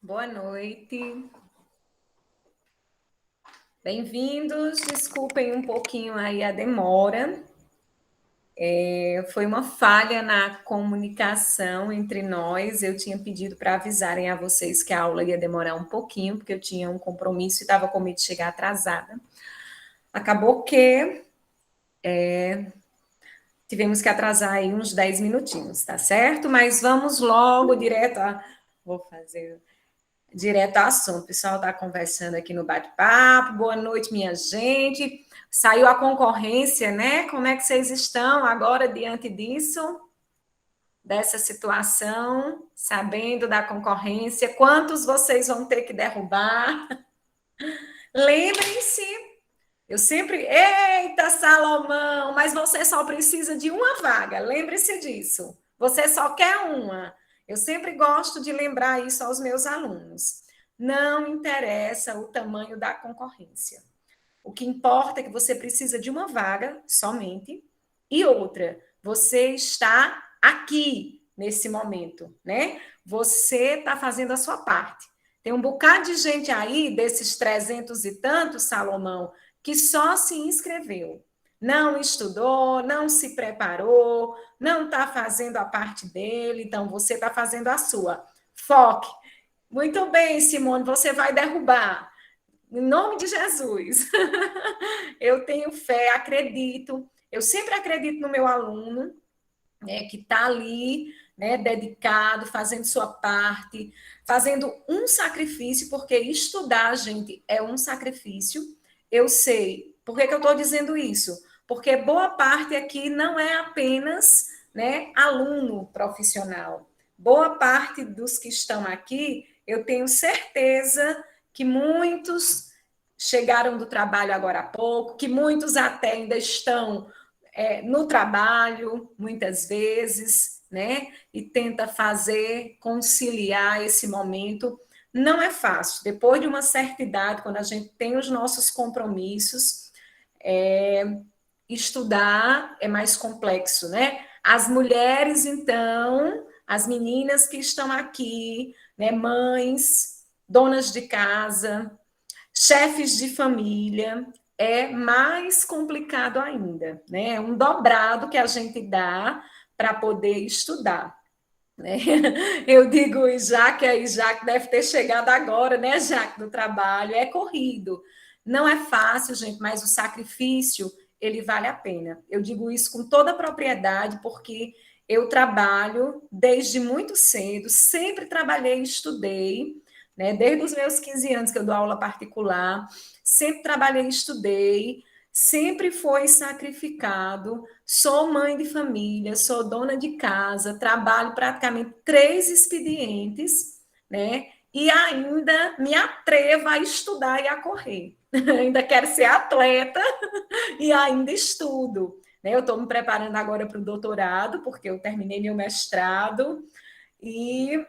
Boa noite. Bem-vindos. Desculpem um pouquinho aí a demora. Foi uma falha na comunicação entre nós. Eu tinha pedido para avisarem a vocês que a aula ia demorar um pouquinho, porque eu tinha um compromisso e estava com medo de chegar atrasada. Acabou que tivemos que atrasar aí uns 10 minutinhos, tá certo? Mas vamos logo direto a... Vou fazer direto ao assunto. O pessoal está conversando aqui no bate-papo. Boa noite, minha gente. Saiu a concorrência, né? Como é que vocês estão agora diante disso? Dessa situação, sabendo da concorrência? Quantos vocês vão ter que derrubar? Lembrem-se, eu sempre. Eita, Salomão, mas você só precisa de uma vaga. Lembre-se disso. Você só quer uma. Eu sempre gosto de lembrar isso aos meus alunos. Não interessa o tamanho da concorrência. O que importa é que você precisa de uma vaga somente. E outra, você está aqui nesse momento, né? Você está fazendo a sua parte. Tem um bocado de gente aí, desses 300 e tantos, Salomão, que só se inscreveu. Não estudou, não se preparou, não está fazendo a parte dele, então você está fazendo a sua. Foque. Muito bem, Simone, você vai derrubar. Em nome de Jesus. Eu tenho fé, acredito. Eu sempre acredito no meu aluno, né, que está ali, né, dedicado, fazendo sua parte, fazendo um sacrifício, porque estudar, gente, é um sacrifício. Eu sei. Por que eu estou dizendo isso? Porque boa parte aqui não é apenas, né, aluno profissional. Boa parte dos que estão aqui, eu tenho certeza que muitos chegaram do trabalho agora há pouco, que muitos até ainda estão no trabalho, muitas vezes, né? E tenta fazer, conciliar esse momento. Não é fácil. Depois de uma certa idade, quando a gente tem os nossos compromissos, estudar é mais complexo, né? As mulheres, então, as meninas que estão aqui, né? Mães, donas de casa, chefes de família, é mais complicado ainda, né? É um dobrado que a gente dá para poder estudar. Né? Eu digo, Jaque deve ter chegado agora, né, Jaque, do trabalho, é corrido. Não é fácil, gente, mas o sacrifício, ele vale a pena. Eu digo isso com toda a propriedade, porque eu trabalho desde muito cedo, sempre trabalhei e estudei, né? Desde os meus 15 anos que eu dou aula particular, sempre trabalhei e estudei, sempre foi sacrificado. Sou mãe de família, sou dona de casa, trabalho praticamente 3 expedientes, né? E ainda me atrevo a estudar e a correr. Ainda quero ser atleta e ainda estudo. Né? Eu estou me preparando agora para o doutorado, porque eu terminei meu mestrado e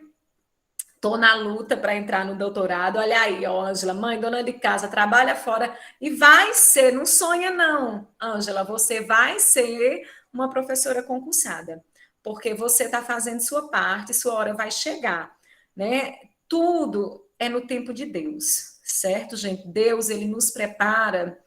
estou na luta para entrar no doutorado. Olha aí, Ângela, mãe, dona de casa, trabalha fora e vai ser, não sonha não, Ângela, você vai ser uma professora concursada, porque você está fazendo sua parte, sua hora vai chegar, né? Tudo é no tempo de Deus, certo, gente? Deus, ele nos prepara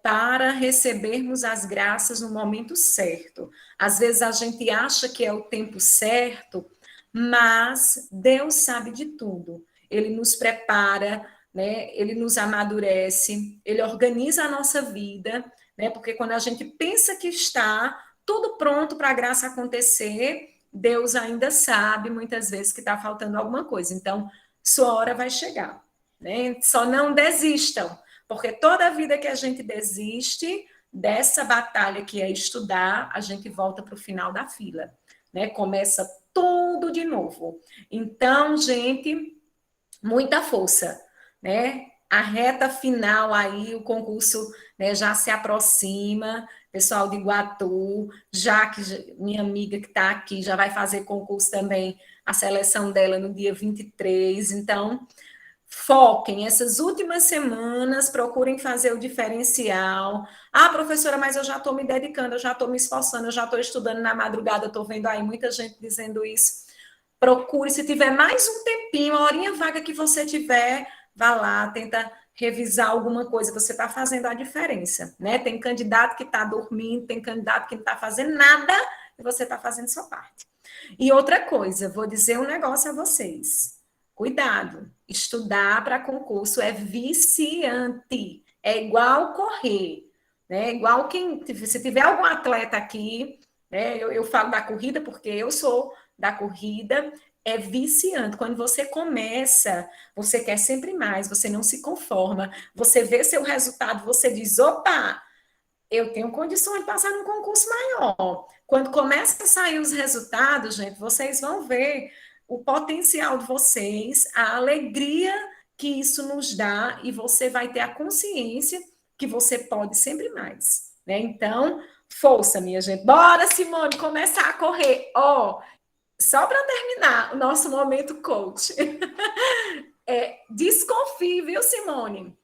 para recebermos as graças no momento certo. Às vezes a gente acha que é o tempo certo, mas Deus sabe de tudo. Ele nos prepara, né? Ele nos amadurece, ele organiza a nossa vida, né? Porque quando a gente pensa que está tudo pronto para a graça acontecer, Deus ainda sabe muitas vezes que está faltando alguma coisa. Então, sua hora vai chegar, né? Só não desistam, porque toda vida que a gente desiste dessa batalha que é estudar, a gente volta para o final da fila, né? Começa tudo de novo. Então, gente, muita força, né? A reta final aí, o concurso, né, já se aproxima, pessoal de Iguatu, já que minha amiga que está aqui já vai fazer concurso também, a seleção dela no dia 23, então foquem essas últimas semanas, procurem fazer o diferencial. Ah, professora, mas eu já estou me dedicando, eu já estou me esforçando, eu já estou estudando na madrugada, estou vendo aí muita gente dizendo isso. procure, se tiver mais um tempinho, a horinha vaga que você tiver, vá lá, tenta revisar alguma coisa, você está fazendo a diferença, né? Tem candidato que está dormindo, tem candidato que não está fazendo nada, e você está fazendo sua parte. E outra coisa, vou dizer um negócio a vocês. Cuidado, estudar para concurso é viciante, é igual correr, né? Igual quem, se tiver algum atleta aqui, né? Eu falo da corrida porque eu sou da corrida, é viciante. Quando você começa, você quer sempre mais, você não se conforma, você vê seu resultado, você diz, opa, eu tenho condições de passar num concurso maior. Quando começa a sair os resultados, gente, vocês vão ver o potencial de vocês, a alegria que isso nos dá, e você vai ter a consciência que você pode sempre mais, né? Então, força, minha gente. Bora, Simone, começar a correr. Ó, só para terminar o nosso momento coach. Desconfie, viu, Simone?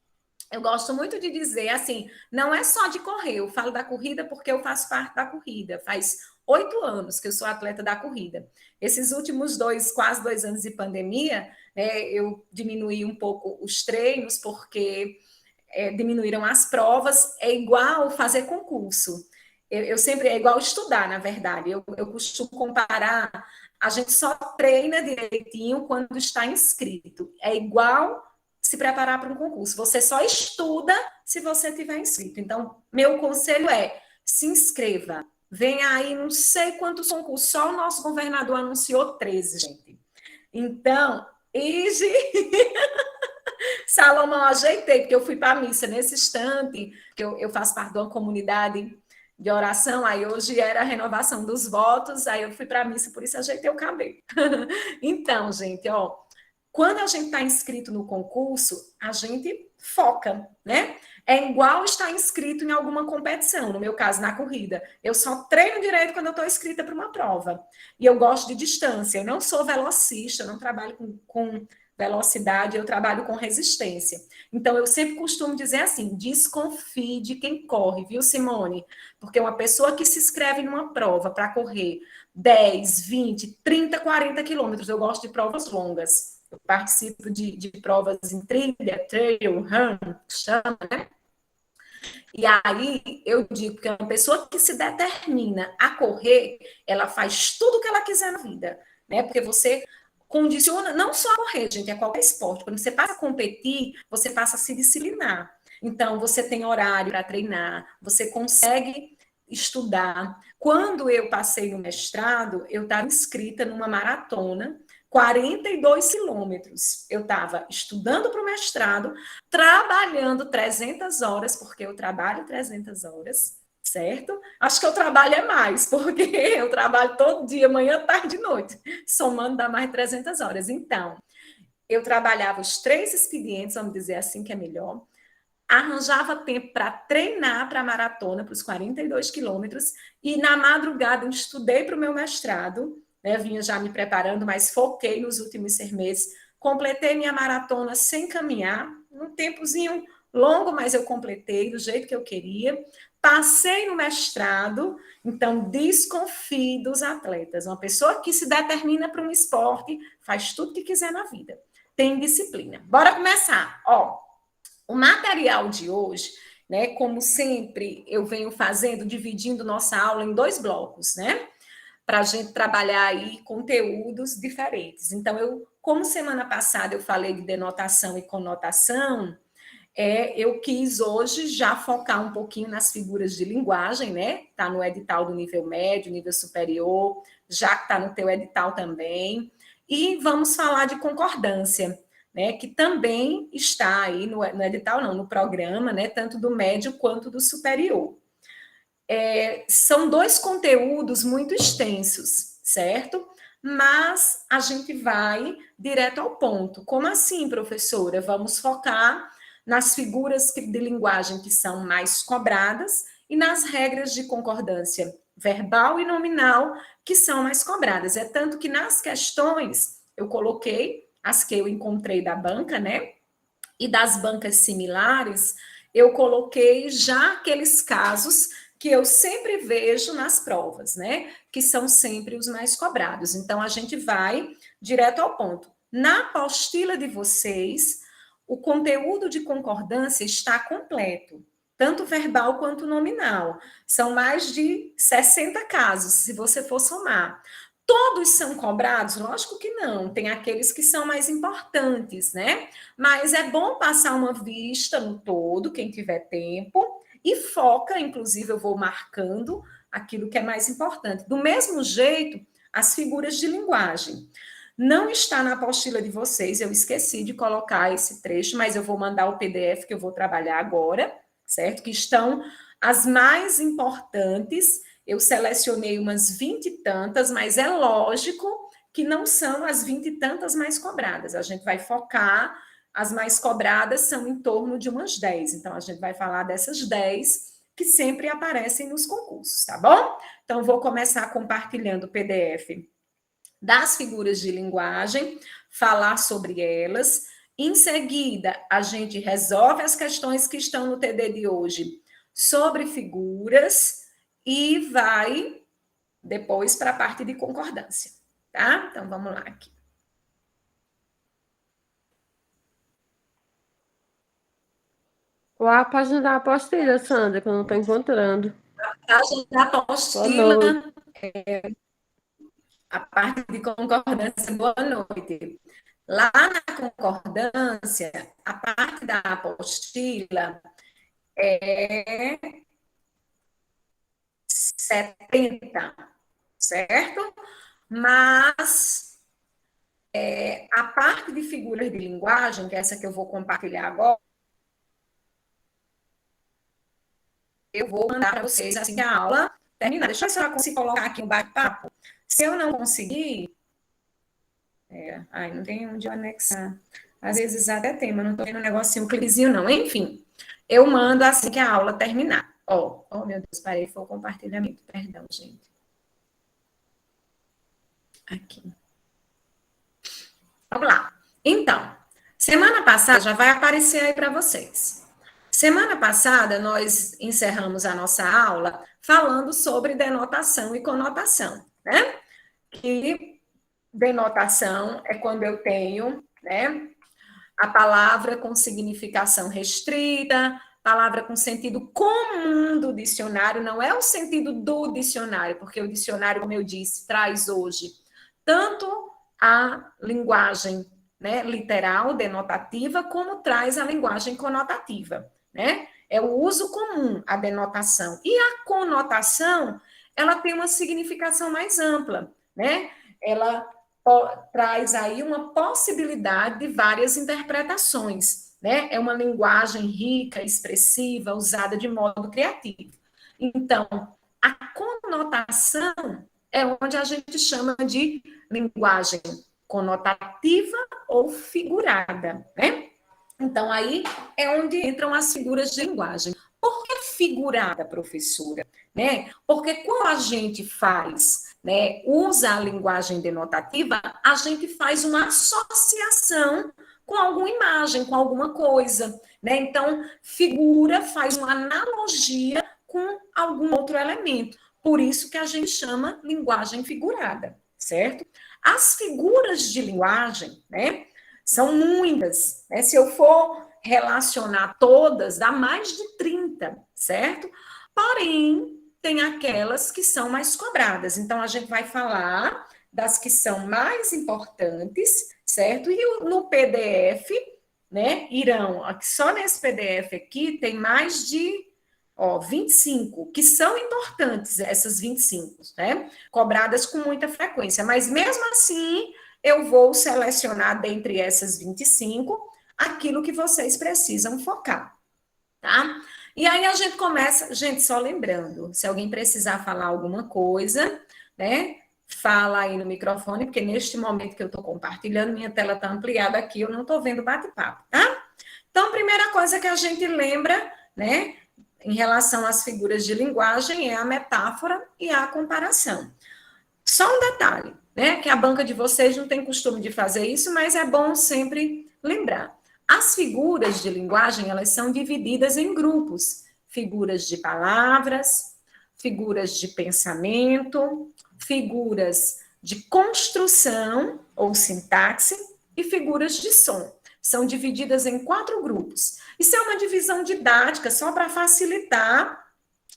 Eu gosto muito de dizer assim, não é só de correr, eu falo da corrida porque eu faço parte da corrida, faz 8 anos que eu sou atleta da corrida. Esses últimos quase 2 anos de pandemia, né, eu diminuí um pouco os treinos porque diminuíram as provas, é igual fazer concurso. Eu sempre, é igual estudar, na verdade. Eu costumo comparar, a gente só treina direitinho quando está inscrito. É igual se preparar para um concurso. Você só estuda se você tiver inscrito. Então, meu conselho é, se inscreva. Vem aí, não sei quantos concursos, só o nosso governador anunciou 13, gente. Então, Ige... Salomão, ajeitei, porque eu fui para a missa nesse instante, que eu faço parte de uma comunidade de oração, aí hoje era a renovação dos votos, aí eu fui para a missa, por isso ajeitei o cabelo. Então, gente, ó, quando a gente está inscrito no concurso, a gente foca, né? É igual estar inscrito em alguma competição, no meu caso, na corrida. Eu só treino direito quando eu estou inscrita para uma prova. E eu gosto de distância, eu não sou velocista, eu não trabalho com velocidade, eu trabalho com resistência. Então, eu sempre costumo dizer assim, desconfie de quem corre, viu, Simone? Porque uma pessoa que se inscreve numa prova para correr 10, 20, 30, 40 quilômetros, eu gosto de provas longas, eu participo de provas em trilha, trail, run, chama, né? E aí eu digo que uma pessoa que se determina a correr, ela faz tudo o que ela quiser na vida, né? Porque você condiciona não só a correr, gente, é qualquer esporte. Quando você passa a competir, você passa a se disciplinar. Então, você tem horário para treinar, você consegue estudar. Quando eu passei no mestrado, eu estava inscrita numa maratona, 42 quilômetros. Eu estava estudando para o mestrado, trabalhando 300 horas, porque eu trabalho 300 horas, certo? Acho que eu trabalho é mais, porque eu trabalho todo dia, manhã, tarde e noite, somando dá mais de 300 horas. Então, eu trabalhava os 3 expedientes, vamos dizer assim, que é melhor, arranjava tempo para treinar para a maratona, para os 42 quilômetros, e na madrugada eu estudei para o meu mestrado, né, vinha já me preparando, mas foquei nos últimos 6 meses, completei minha maratona sem caminhar, um tempozinho longo, mas eu completei do jeito que eu queria, passei no mestrado, então desconfie dos atletas, uma pessoa que se determina para um esporte, faz tudo que quiser na vida, tem disciplina. Bora começar, ó. O material de hoje, né, como sempre eu venho fazendo, dividindo nossa aula em 2 blocos, né, para a gente trabalhar aí conteúdos diferentes. Então, como semana passada eu falei de denotação e conotação, eu quis hoje já focar um pouquinho nas figuras de linguagem, né, tá no edital do nível médio, nível superior, já que está no teu edital também, e vamos falar de concordância, né, que também está aí no edital, não, no programa, né, tanto do médio quanto do superior. São 2 conteúdos muito extensos, certo? Mas a gente vai direto ao ponto. Como assim, professora? Vamos focar nas figuras de linguagem que são mais cobradas e nas regras de concordância verbal e nominal que são mais cobradas. É tanto que nas questões eu coloquei as que eu encontrei da banca, né? E das bancas similares, eu coloquei já aqueles casos que eu sempre vejo nas provas, né? Que são sempre os mais cobrados. Então, a gente vai direto ao ponto. Na apostila de vocês, o conteúdo de concordância está completo, tanto verbal quanto nominal. São mais de 60 casos, se você for somar. Todos são cobrados? Lógico que não, tem aqueles que são mais importantes, né? Mas é bom passar uma vista no todo, quem tiver tempo, e foca, inclusive eu vou marcando aquilo que é mais importante. Do mesmo jeito, as figuras de linguagem. Não está na apostila de vocês, eu esqueci de colocar esse trecho, mas eu vou mandar o PDF que eu vou trabalhar agora, certo? Que estão as mais importantes. Eu selecionei umas 20 e tantas, mas é lógico que não são as 20 e tantas mais cobradas. A gente vai focar, as mais cobradas são em torno de umas 10. Então, a gente vai falar dessas 10 que sempre aparecem nos concursos, tá bom? Então, vou começar compartilhando o PDF das figuras de linguagem, falar sobre elas. Em seguida, a gente resolve as questões que estão no TD de hoje sobre figuras e vai depois para a parte de concordância, tá? Então, vamos lá aqui. Qual a página da apostila, Sandra, que eu não estou encontrando? A página da apostila, Boa noite. a parte de concordância, boa noite. Lá na concordância, a parte da apostila é 70, certo? Mas a parte de figuras de linguagem, que é essa que eu vou compartilhar agora, eu vou mandar para vocês assim que a aula terminar. Deixa eu ver se eu consigo colocar aqui um bate-papo. Se eu não conseguir, não tem onde anexar. Às vezes até tem, mas não estou vendo um negocinho, um clipezinho, não. Enfim, eu mando assim que a aula terminar. Oh, meu Deus, parei, foi o compartilhamento. Perdão, gente. Aqui. Vamos lá. Então, semana passada já vai aparecer aí para vocês. Semana passada nós encerramos a nossa aula falando sobre denotação e conotação, né? Que denotação é quando eu tenho, né, a palavra com significação restrita, palavra com sentido comum do dicionário, não é o sentido do dicionário, porque o dicionário, como eu disse, traz hoje tanto a linguagem, né, literal, denotativa, como traz a linguagem conotativa, né? É o uso comum, a denotação. E a conotação, ela tem uma significação mais ampla, né? Ela traz aí uma possibilidade de várias interpretações, né? É uma linguagem rica, expressiva, usada de modo criativo. Então, a conotação é onde a gente chama de linguagem conotativa ou figurada, né? Então, aí é onde entram as figuras de linguagem. Por que figurada, professora? Né? Porque quando a gente faz, né, usa a linguagem denotativa, a gente faz uma associação com alguma imagem, com alguma coisa. Né? Então, figura faz uma analogia com algum outro elemento. Por isso que a gente chama linguagem figurada, certo? As figuras de linguagem, né, são muitas. Né? Se eu for relacionar todas, dá mais de 30, certo? Porém, tem aquelas que são mais cobradas. Então, a gente vai falar das que são mais importantes, certo? E no PDF, né, irão, só nesse PDF aqui, tem mais de 25, que são importantes, essas 25, né? Cobradas com muita frequência. Mas, mesmo assim, eu vou selecionar dentre essas 25 aquilo que vocês precisam focar, tá? E aí a gente começa, gente, só lembrando, se alguém precisar falar alguma coisa, né, fala aí no microfone, porque neste momento que eu estou compartilhando, minha tela está ampliada aqui, eu não estou vendo bate-papo, tá? Então, primeira coisa que a gente lembra, né, em relação às figuras de linguagem é a metáfora e a comparação. Só um detalhe, né, que a banca de vocês não tem costume de fazer isso, mas é bom sempre lembrar. As figuras de linguagem, elas são divididas em grupos. Figuras de palavras, figuras de pensamento, figuras de construção ou sintaxe e figuras de som. São divididas em 4 grupos. Isso é uma divisão didática só para facilitar,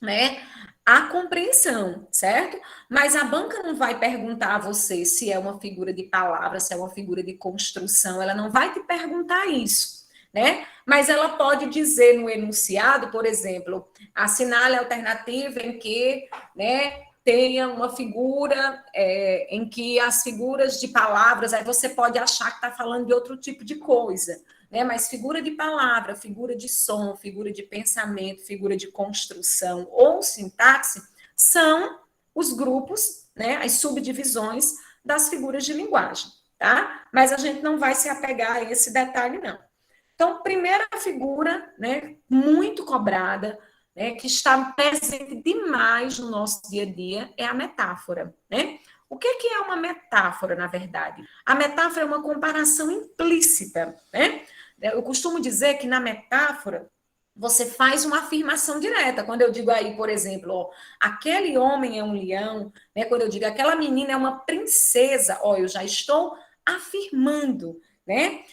né, a compreensão, certo? Mas a banca não vai perguntar a você se é uma figura de palavra, se é uma figura de construção, ela não vai te perguntar isso, né? Mas ela pode dizer no enunciado, por exemplo, assinale a alternativa em que, né, tenha uma figura em que as figuras de palavras, aí você pode achar que está falando de outro tipo de coisa, né? Mas figura de palavra, figura de som, figura de pensamento, figura de construção ou sintaxe são os grupos, né? As subdivisões das figuras de linguagem, tá? Mas a gente não vai se apegar a esse detalhe, não. Então, primeira figura, né, muito cobrada, né, que está presente demais no nosso dia a dia, é a metáfora, né? O que é uma metáfora, na verdade? A metáfora é uma comparação implícita, né? Eu costumo dizer que na metáfora você faz uma afirmação direta. Quando eu digo aí, por exemplo, ó, aquele homem é um leão, né? Quando eu digo aquela menina é uma princesa, ó, eu já estou afirmando, né?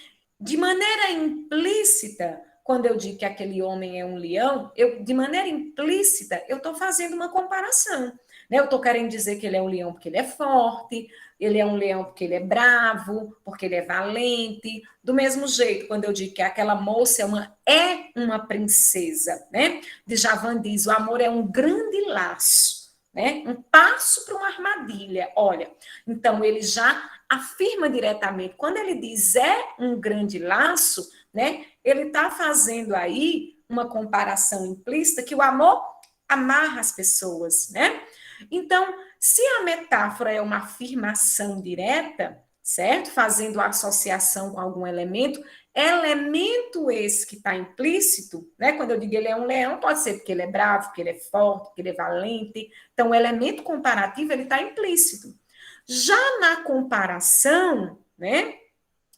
De maneira implícita, quando eu digo que aquele homem é um leão, de maneira implícita, eu estou fazendo uma comparação. Né? Eu estou querendo dizer que ele é um leão porque ele é forte, ele é um leão porque ele é bravo, porque ele é valente. Do mesmo jeito, quando eu digo que aquela moça é uma princesa, né? Djavan diz, o amor é um grande laço, né? Um passo para uma armadilha. Olha, então ele já afirma diretamente. Quando ele diz é um grande laço, né? Ele está fazendo aí uma comparação implícita que o amor amarra as pessoas, né? Então, se a metáfora é uma afirmação direta, certo? Fazendo associação com algum elemento, elemento esse que está implícito, né? Quando eu digo ele é um leão, pode ser porque ele é bravo, porque ele é forte, porque ele é valente. Então, o elemento comparativo, ele está implícito. Já na comparação, né?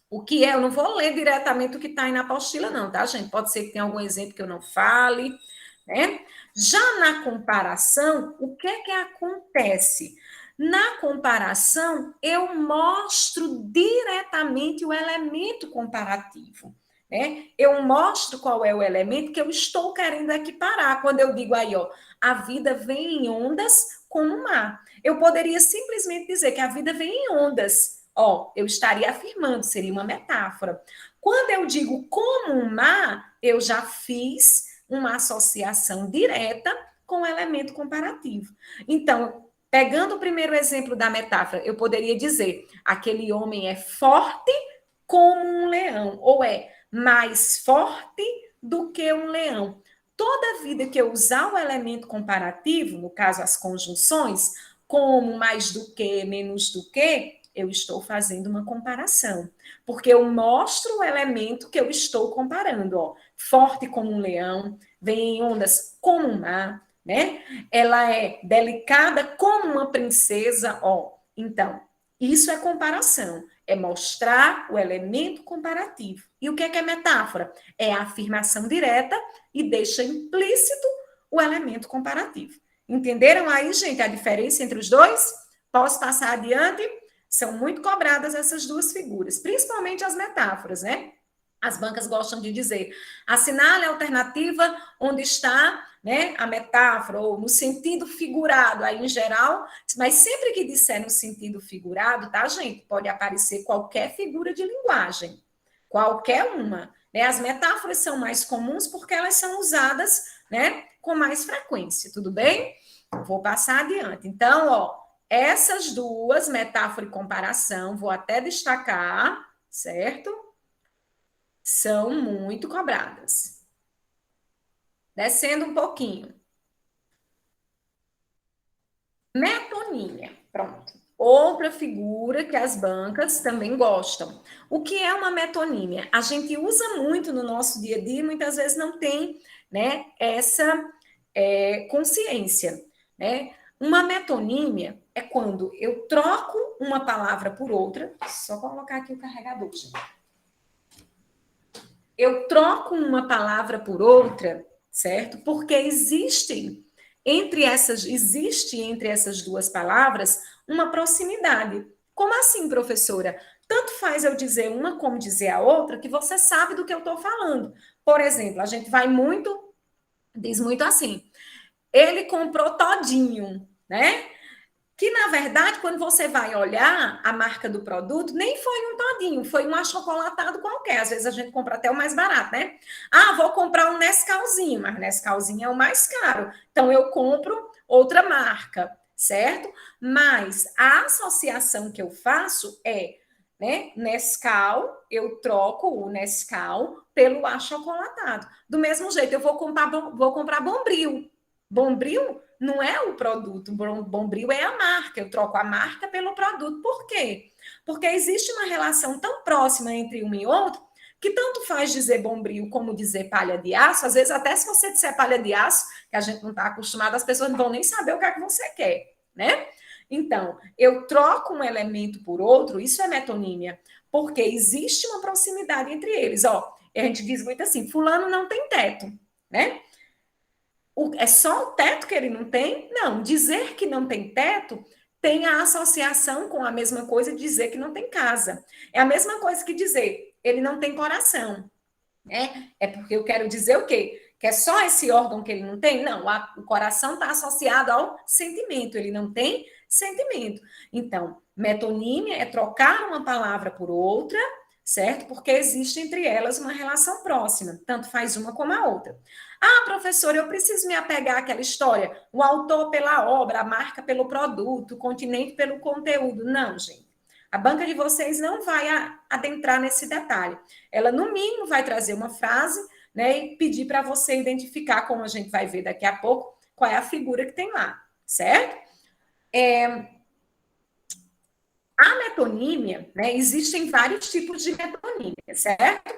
O que é, eu não vou ler diretamente o que está aí na apostila, não, tá, gente? Pode ser que tenha algum exemplo que eu não fale, né? Já na comparação, o que é que acontece? Na comparação, eu mostro diretamente o elemento comparativo, né? Eu mostro qual é o elemento que eu estou querendo equiparar. Quando eu digo aí, ó, a vida vem em ondas como o mar. Eu poderia simplesmente dizer que a vida vem em ondas. Ó, eu estaria afirmando, seria uma metáfora. Quando eu digo como um mar, eu já fiz uma associação direta com o elemento comparativo. Então, pegando o primeiro exemplo da metáfora, eu poderia dizer: aquele homem é forte como um leão, ou é mais forte do que um leão. Toda vida que eu usar o elemento comparativo, no caso as conjunções, como, mais do que, menos do que, eu estou fazendo uma comparação. Porque eu mostro o elemento que eu estou comparando. Ó. Forte como um leão, vem em ondas como um mar, né? Ela é delicada como uma princesa, ó. Então, isso é comparação, é mostrar o elemento comparativo. E o que é metáfora? É a afirmação direta e deixa implícito o elemento comparativo. Entenderam aí, gente, a diferença entre os dois? Posso passar adiante? São muito cobradas essas duas figuras, principalmente as metáforas, né? As bancas gostam de dizer, assinale a alternativa onde está, né, a metáfora, ou no sentido figurado, aí em geral, mas sempre que disser no sentido figurado, tá, gente? Pode aparecer qualquer figura de linguagem, qualquer uma. Né? As metáforas são mais comuns porque elas são usadas, né, com mais frequência, tudo bem? Vou passar adiante. Então, ó, essas duas, metáfora e comparação, vou até destacar, certo? São muito cobradas. Descendo um pouquinho. Metonímia, pronto. Outra figura que as bancas também gostam. O que é uma metonímia? A gente usa muito no nosso dia a dia e muitas vezes não tem, né, essa consciência. Né? Uma metonímia é quando eu troco uma palavra por outra. Só colocar aqui o carregador, gente. Eu troco uma palavra por outra, certo? Porque existem existe entre essas duas palavras uma proximidade. Como assim, professora? Tanto faz eu dizer uma como dizer a outra, que você sabe do que eu estou falando. Por exemplo, a gente diz muito assim, ele comprou todinho, né? Que, na verdade, quando você vai olhar a marca do produto, nem foi um todinho, foi um achocolatado qualquer. Às vezes a gente compra até o mais barato, né? Ah, vou comprar um Nescauzinho, mas Nescauzinho é o mais caro. Então, eu compro outra marca, certo? Mas a associação que eu faço é, né, Nescau, eu troco o Nescau pelo achocolatado. Do mesmo jeito, eu vou comprar Bombril. Bombril não é o produto, Bombril é a marca. Eu troco a marca pelo produto. Por quê? Porque existe uma relação tão próxima entre um e outro que tanto faz dizer Bombril como dizer palha de aço. Às vezes, até se você disser palha de aço, que a gente não está acostumado, as pessoas não vão nem saber o que é que você quer, né? Então, eu troco um elemento por outro, isso é metonímia, porque existe uma proximidade entre eles. Ó, a gente diz muito assim, fulano não tem teto, né? É só o teto que ele não tem? Não, dizer que não tem teto tem a associação com a mesma coisa de dizer que não tem casa. É a mesma coisa que dizer ele não tem coração, né? É porque eu quero dizer o quê? Que é só esse órgão que ele não tem? Não, o coração está associado ao sentimento, ele não tem sentimento. Então, metonímia é trocar uma palavra por outra, certo? Porque existe entre elas uma relação próxima, tanto faz uma como a outra. Ah, professor, eu preciso me apegar àquela história, o autor pela obra, a marca pelo produto, o continente pelo conteúdo. Não, gente. A banca de vocês não vai adentrar nesse detalhe. Ela, no mínimo, vai trazer uma frase, né, e pedir para você identificar, como a gente vai ver daqui a pouco, qual é a figura que tem lá, certo? A metonímia, né, existem vários tipos de metonímia, certo?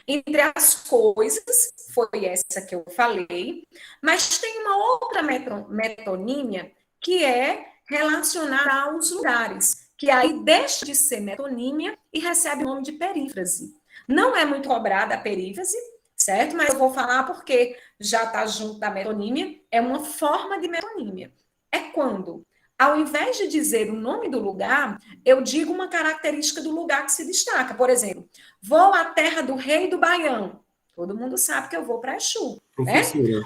Entre as coisas, foi essa que eu falei, mas tem uma outra metonímia que é relacionada aos lugares, que aí deixa de ser metonímia e recebe o nome de perífrase. Não é muito cobrada a perífrase, certo? Mas eu vou falar porque já está junto da metonímia, é uma forma de metonímia. É quando, ao invés de dizer o nome do lugar, eu digo uma característica do lugar que se destaca. Por exemplo, vou à terra do rei do Baião. Todo mundo sabe que eu vou para Exu, né? Professora,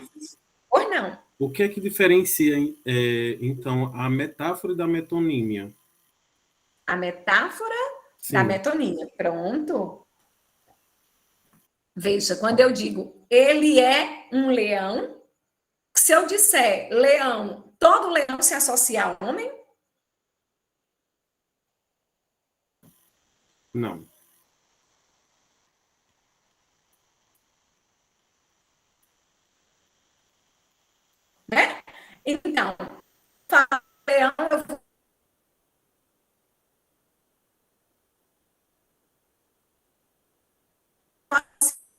Pois não. o que é que diferencia, então, a metáfora da metonímia? A metáfora da Sim. metonímia. Pronto. Veja, quando eu digo ele é um leão, se eu disser leão, todo leão se associa a homem? Não. Né? Então, fala leão, eu vou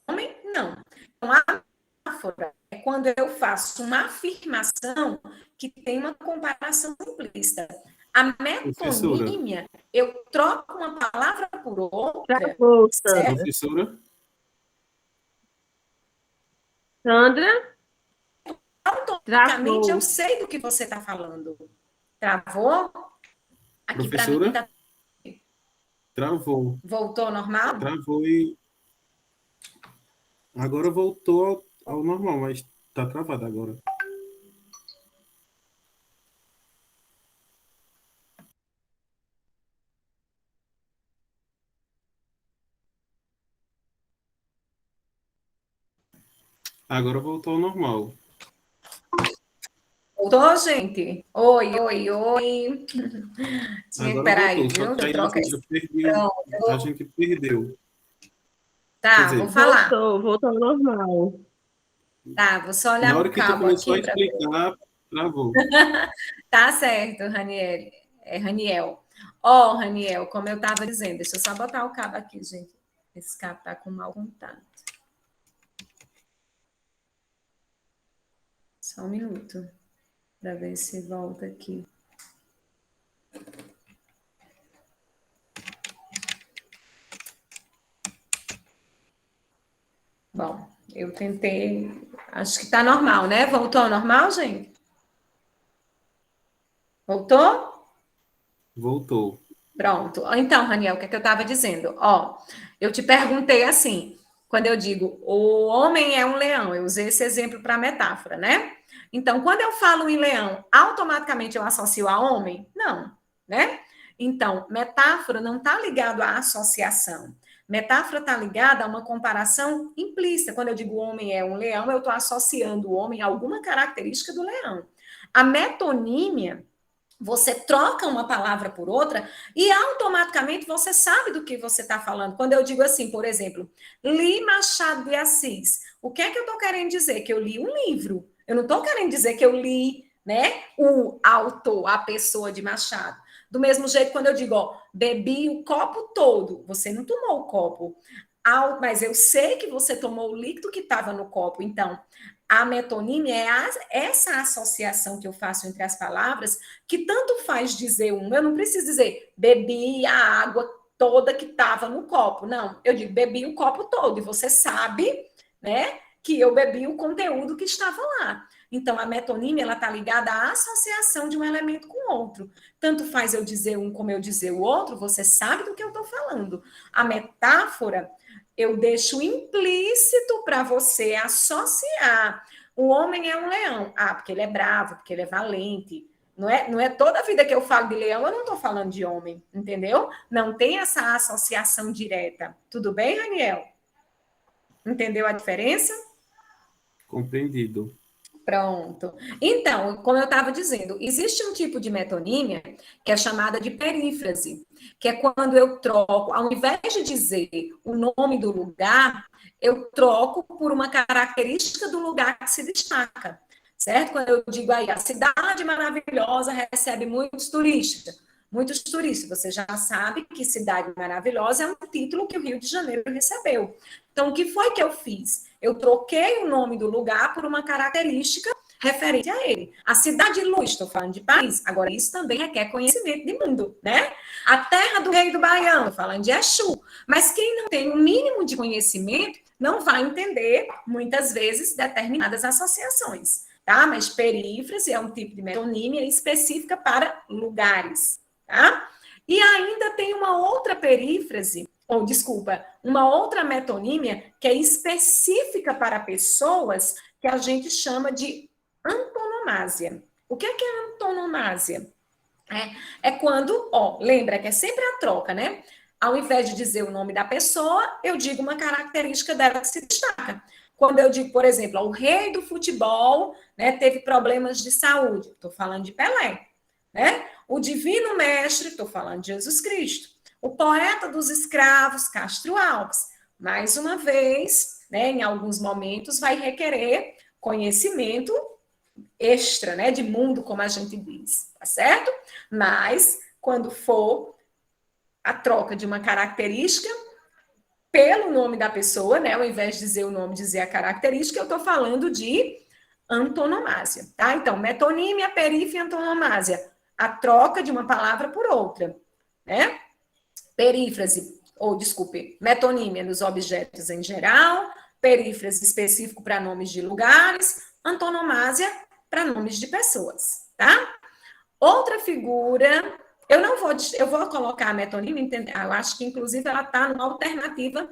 homem? Não. Então, a metáfora é quando eu faço uma afirmação que tem uma comparação implícita. A Professora, metonímia, eu troco uma palavra por outra, Travou, certo? Sandra. professora, Sandra, Automaticamente eu travou. sei do que você está falando. Travou? Aqui para mim professora, tá... travou. Voltou ao normal? Travou e agora voltou ao normal, mas está travado agora. Agora voltou ao normal. Voltou, gente? Oi, oi, oi. Agora Peraí, voltou, só viu? que Deixa eu aí trocar isso. eu perdi, a Pronto. gente perdeu. Quer Tá, vou dizer, falar. Voltou ao normal. Tá, vou só na olhar hora pro que tu cabo começou a aqui para ver. explicar, travou. Tá certo, Raniel. Raniel. Ó, Raniel, como eu estava dizendo, deixa eu só botar o cabo aqui, gente. Esse cabo tá com mau contato. Só um minuto, para ver se volta aqui. Bom, eu tentei. Acho que tá normal, né? Voltou ao normal, gente? Voltou? Voltou. Pronto. Então, Raniel, o que é que eu estava dizendo? Ó, eu te perguntei assim, quando eu digo o homem é um leão, eu usei esse exemplo para metáfora, né? Então, quando eu falo em leão, automaticamente eu associo a homem? Não, né? Então, metáfora não está ligado à associação. Metáfora está ligada a uma comparação implícita. Quando eu digo o homem é um leão, eu estou associando o homem a alguma característica do leão. A metonímia, você troca uma palavra por outra e automaticamente você sabe do que você está falando. Quando eu digo assim, por exemplo, li Machado de Assis, o que é que eu estou querendo dizer? Que eu li um livro. Eu não estou querendo dizer que eu li, né, o autor, a pessoa de Machado. Do mesmo jeito, quando eu digo, ó, bebi o copo todo, você não tomou o copo. Mas eu sei que você tomou o líquido que estava no copo. Então, a metonímia é essa associação que eu faço entre as palavras, que tanto faz dizer uma, eu não preciso dizer bebi a água toda que estava no copo, não, eu digo bebi o copo todo, e você sabe, né, que eu bebi o conteúdo que estava lá. Então, a metonímia, ela está ligada à associação de um elemento com outro. Tanto faz eu dizer um como eu dizer o outro, você sabe do que eu estou falando. A metáfora, eu deixo implícito para você associar. O homem é um leão. Ah, porque ele é bravo, porque ele é valente. Não é toda a vida que eu falo de leão, eu não estou falando de homem, entendeu? Não tem essa associação direta. Tudo bem, Daniel? Entendeu a diferença? Compreendido. Pronto. Então, como eu estava dizendo, existe um tipo de metonímia que é chamada de perífrase, que é quando eu troco, ao invés de dizer o nome do lugar, eu troco por uma característica do lugar que se destaca, certo? Quando eu digo aí, a cidade maravilhosa recebe muitos turistas, você já sabe que Cidade Maravilhosa é um título que o Rio de Janeiro recebeu. Então, o que foi que eu fiz? Eu troquei o nome do lugar por uma característica referente a ele. A cidade de luz, estou falando de Paris, agora isso também requer conhecimento de mundo, né? A terra do rei do Baião, estou falando de Exu. Mas quem não tem o mínimo de conhecimento não vai entender, muitas vezes, determinadas associações, tá? Mas perífrase é um tipo de metonímia específica para lugares, tá? E ainda tem uma outra perífrase, ou desculpa, uma outra metonímia que é específica para pessoas que a gente chama de antonomásia. O que é antonomásia? É quando, ó, lembra que é sempre a troca, né? Ao invés de dizer o nome da pessoa, eu digo uma característica dela que se destaca. Quando eu digo, por exemplo, ó, o rei do futebol, né, teve problemas de saúde, estou falando de Pelé, né? O divino mestre, estou falando de Jesus Cristo. O poeta dos escravos, Castro Alves. Mais uma vez, né, em alguns momentos, vai requerer conhecimento extra, né, de mundo, como a gente diz, tá certo? Mas, quando for a troca de uma característica pelo nome da pessoa, né, ao invés de dizer o nome, dizer a característica, eu estou falando de antonomásia, tá? Então, metonímia, perífrase e antonomásia, a troca de uma palavra por outra, né? Perífrase, ou desculpe, metonímia nos objetos em geral, perífrase específico para nomes de lugares, antonomásia para nomes de pessoas, tá? Outra figura, eu vou colocar a metonímia, eu acho que inclusive ela está numa alternativa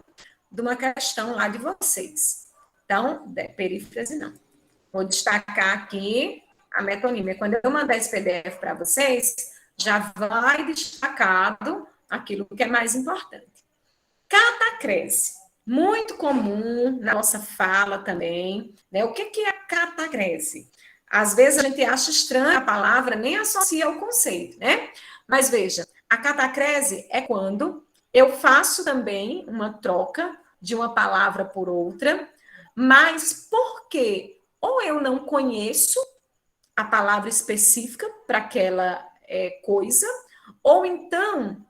de uma questão lá de vocês. Então, perífrase não. Vou destacar aqui a metonímia. Quando eu mandar esse PDF para vocês, já vai destacado aquilo que é mais importante. Catacrese, muito comum na nossa fala também, né? O que é catacrese? Às vezes a gente acha estranha a palavra, nem associa ao conceito, né? Mas veja, a catacrese é quando eu faço também uma troca de uma palavra por outra, mas porque ou eu não conheço a palavra específica para aquela coisa, ou então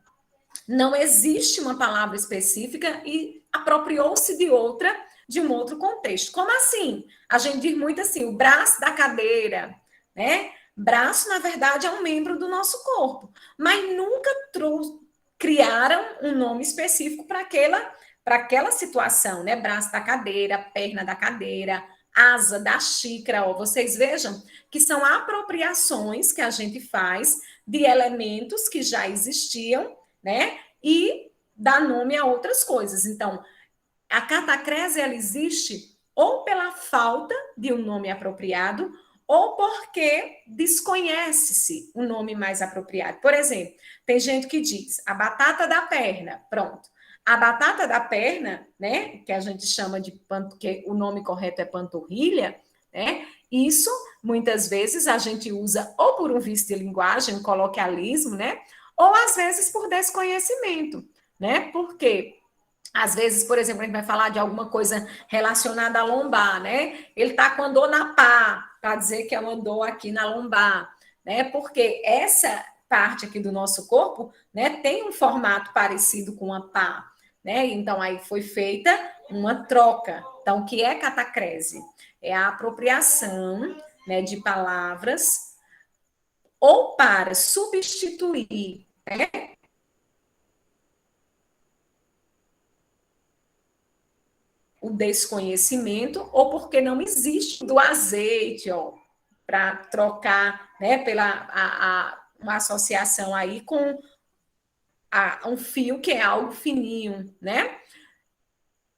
não existe uma palavra específica e apropriou-se de outra, de um outro contexto. Como assim? A gente diz muito assim, o braço da cadeira, né? Braço, na verdade, é um membro do nosso corpo, mas nunca criaram um nome específico para aquela situação, né? Braço da cadeira, perna da cadeira, asa da xícara, ó, vocês vejam que são apropriações que a gente faz de elementos que já existiam, né? E dá nome a outras coisas. Então, a catacrese ela existe ou pela falta de um nome apropriado ou porque desconhece-se um nome mais apropriado. Por exemplo, tem gente que diz a batata da perna, pronto. A batata da perna, né, que a gente chama de que o nome correto é panturrilha, né? Isso muitas vezes a gente usa ou por um vício de linguagem, um coloquialismo, né? Ou às vezes por desconhecimento, né? Porque às vezes, por exemplo, a gente vai falar de alguma coisa relacionada à lombar, né? Ele está com a dor na pá, para dizer que é uma dor aqui na lombar, né? Porque essa parte aqui do nosso corpo, né, tem um formato parecido com a pá, né? Então aí foi feita uma troca. Então, o que é catacrese? É a apropriação, né, de palavras ou para substituir, né, o desconhecimento ou porque não existe do azeite, ó, para trocar, né, uma associação aí com um fio que é algo fininho, né?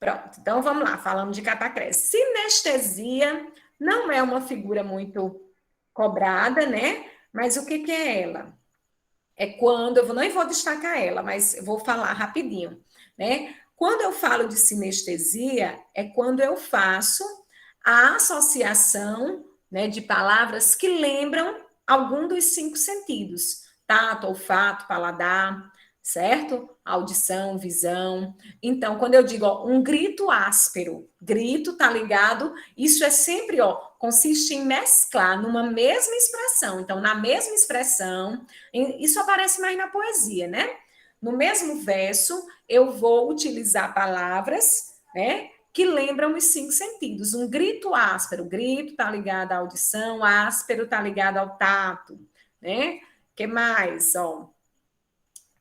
Pronto, então vamos lá, falando de catacrese. Sinestesia não é uma figura muito cobrada, né? Mas o que, que é ela? É quando, eu não vou destacar ela, mas eu vou falar rapidinho, né? Quando eu falo de sinestesia, é quando eu faço a associação, né, de palavras que lembram algum dos 5 sentidos: tato, olfato, paladar, certo? Audição, visão. Então, quando eu digo, ó, um grito áspero, grito tá ligado, isso é sempre, ó, consiste em mesclar numa mesma expressão. Então, na mesma expressão, isso aparece mais na poesia, né? No mesmo verso, eu vou utilizar palavras, né, que lembram os 5 sentidos. Um grito áspero, grito tá ligado à audição, áspero tá ligado ao tato, né? Que mais, ó?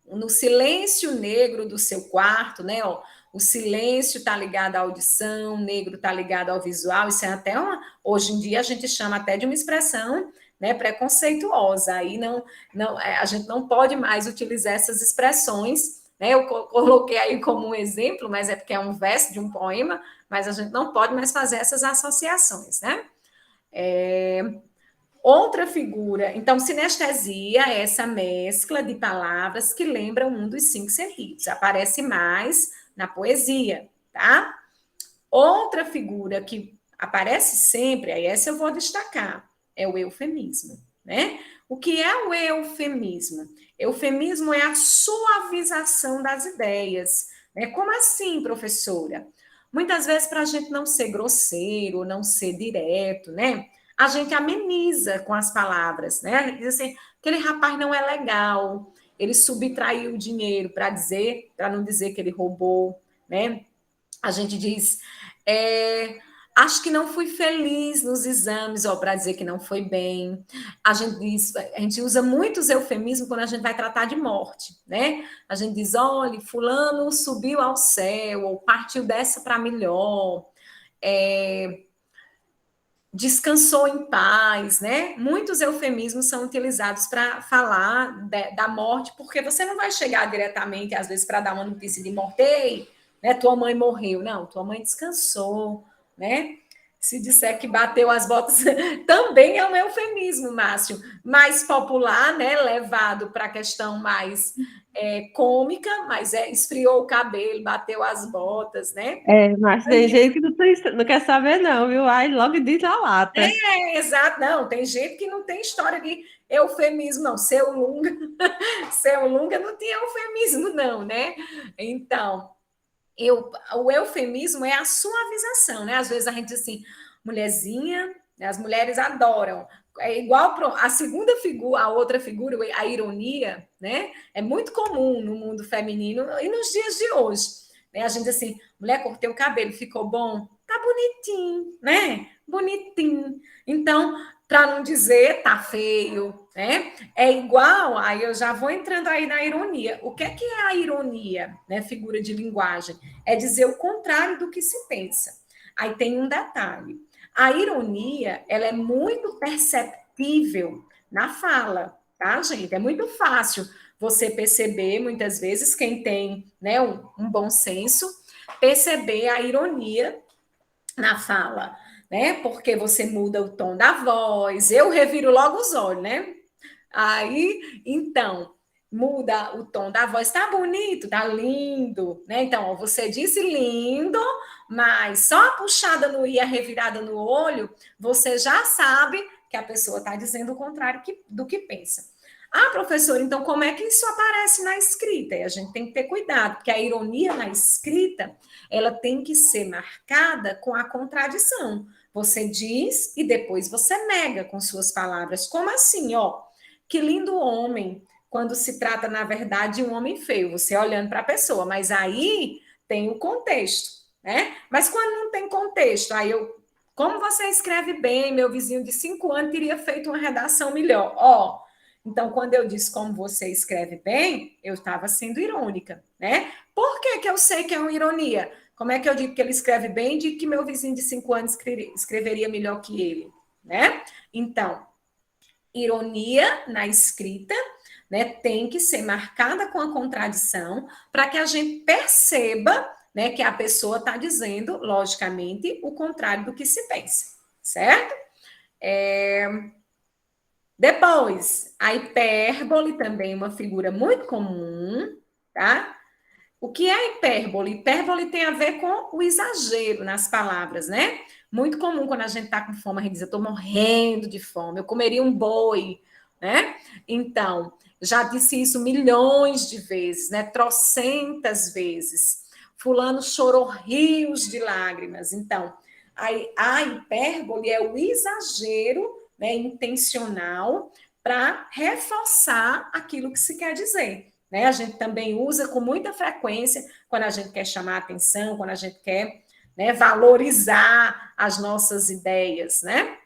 No silêncio negro do seu quarto, né? Ó, o silêncio está ligado à audição, o negro está ligado ao visual. Isso é até hoje em dia a gente chama até de uma expressão, né, preconceituosa. Aí a gente não pode mais utilizar essas expressões, né? Eu coloquei aí como um exemplo, mas é porque é um verso de um poema, mas a gente não pode mais fazer essas associações, né? Outra figura, então, sinestesia é essa mescla de palavras que lembram um dos 5 sentidos. Aparece mais na poesia, tá? Outra figura que aparece sempre, aí essa eu vou destacar, é o eufemismo, né? O que é o eufemismo? Eufemismo é a suavização das ideias, né? Como assim, professora? Muitas vezes, para a gente não ser grosseiro, não ser direto, né? A gente ameniza com as palavras, né? Diz assim, aquele rapaz não é legal, ele subtraiu o dinheiro para não dizer que ele roubou, né? A gente diz, acho que não fui feliz nos exames, ó, para dizer que não foi bem. A gente usa muitos eufemismos quando a gente vai tratar de morte, né? A gente diz, olha, fulano subiu ao céu, ou partiu dessa para melhor. Descansou em paz, né? Muitos eufemismos são utilizados para falar da morte, porque você não vai chegar diretamente, às vezes, para dar uma notícia de morte, né? Tua mãe morreu. Não, tua mãe descansou, né? Se disser que bateu as botas, também é um eufemismo, Márcio, mais popular, né? Levado para a questão mais cômica, mas esfriou o cabelo, bateu as botas, né? Mas tem gente que não quer saber, não, viu? Aí logo diz a lata. Exato. Não, tem gente que não tem história de eufemismo, não. Seu Lunga, seu Lunga não tinha eufemismo, não, né? Então, o eufemismo é a suavização, né? Às vezes a gente diz assim, mulherzinha, né? As mulheres adoram. É igual a segunda figura, a outra figura, a ironia, né? É muito comum no mundo feminino e nos dias de hoje. Né? A gente diz assim, mulher, cortei o cabelo, ficou bom? Tá bonitinho, né? Bonitinho. Então, para não dizer tá feio, né? É igual, aí eu já vou entrando aí na ironia. O que é a ironia, né? Figura de linguagem. É dizer o contrário do que se pensa. Aí tem um detalhe. A ironia, ela é muito perceptível na fala, tá, gente? É muito fácil você perceber, muitas vezes, quem tem, né, um bom senso, perceber a ironia na fala, né? Porque você muda o tom da voz, eu reviro logo os olhos, né? Aí, então, muda o tom da voz, tá bonito, tá lindo, né? Então, ó, você disse lindo, mas só a puxada no i, a revirada no olho, você já sabe que a pessoa está dizendo o contrário do que pensa. Ah, professor, então como é que isso aparece na escrita? E a gente tem que ter cuidado, porque a ironia na escrita, ela tem que ser marcada com a contradição. Você diz e depois você nega com suas palavras. Como assim, ó? Que lindo homem, quando se trata, na verdade, de um homem feio, você olhando para a pessoa, mas aí tem o contexto, né? Mas quando não tem contexto, aí eu, como você escreve bem, meu vizinho de 5 anos teria feito uma redação melhor. Ó, então, quando eu disse como você escreve bem, eu estava sendo irônica, né? Por que que eu sei que é uma ironia? Como é que eu digo que ele escreve bem e digo que meu vizinho de 5 anos escreveria melhor que ele, né? Então, ironia na escrita, né, tem que ser marcada com a contradição para que a gente perceba, né, que a pessoa está dizendo, logicamente, o contrário do que se pensa, certo? Depois, a hipérbole também é uma figura muito comum, tá? O que é hipérbole? Hipérbole tem a ver com o exagero nas palavras, né? Muito comum quando a gente está com fome, a gente diz, eu estou morrendo de fome, eu comeria um boi, né? Então, já disse isso milhões de vezes, né? Trocentas vezes. Fulano chorou rios de lágrimas. Então, a hipérbole é o exagero, né, intencional para reforçar aquilo que se quer dizer. Né? A gente também usa com muita frequência quando a gente quer chamar atenção, quando a gente quer, né, valorizar as nossas ideias, né?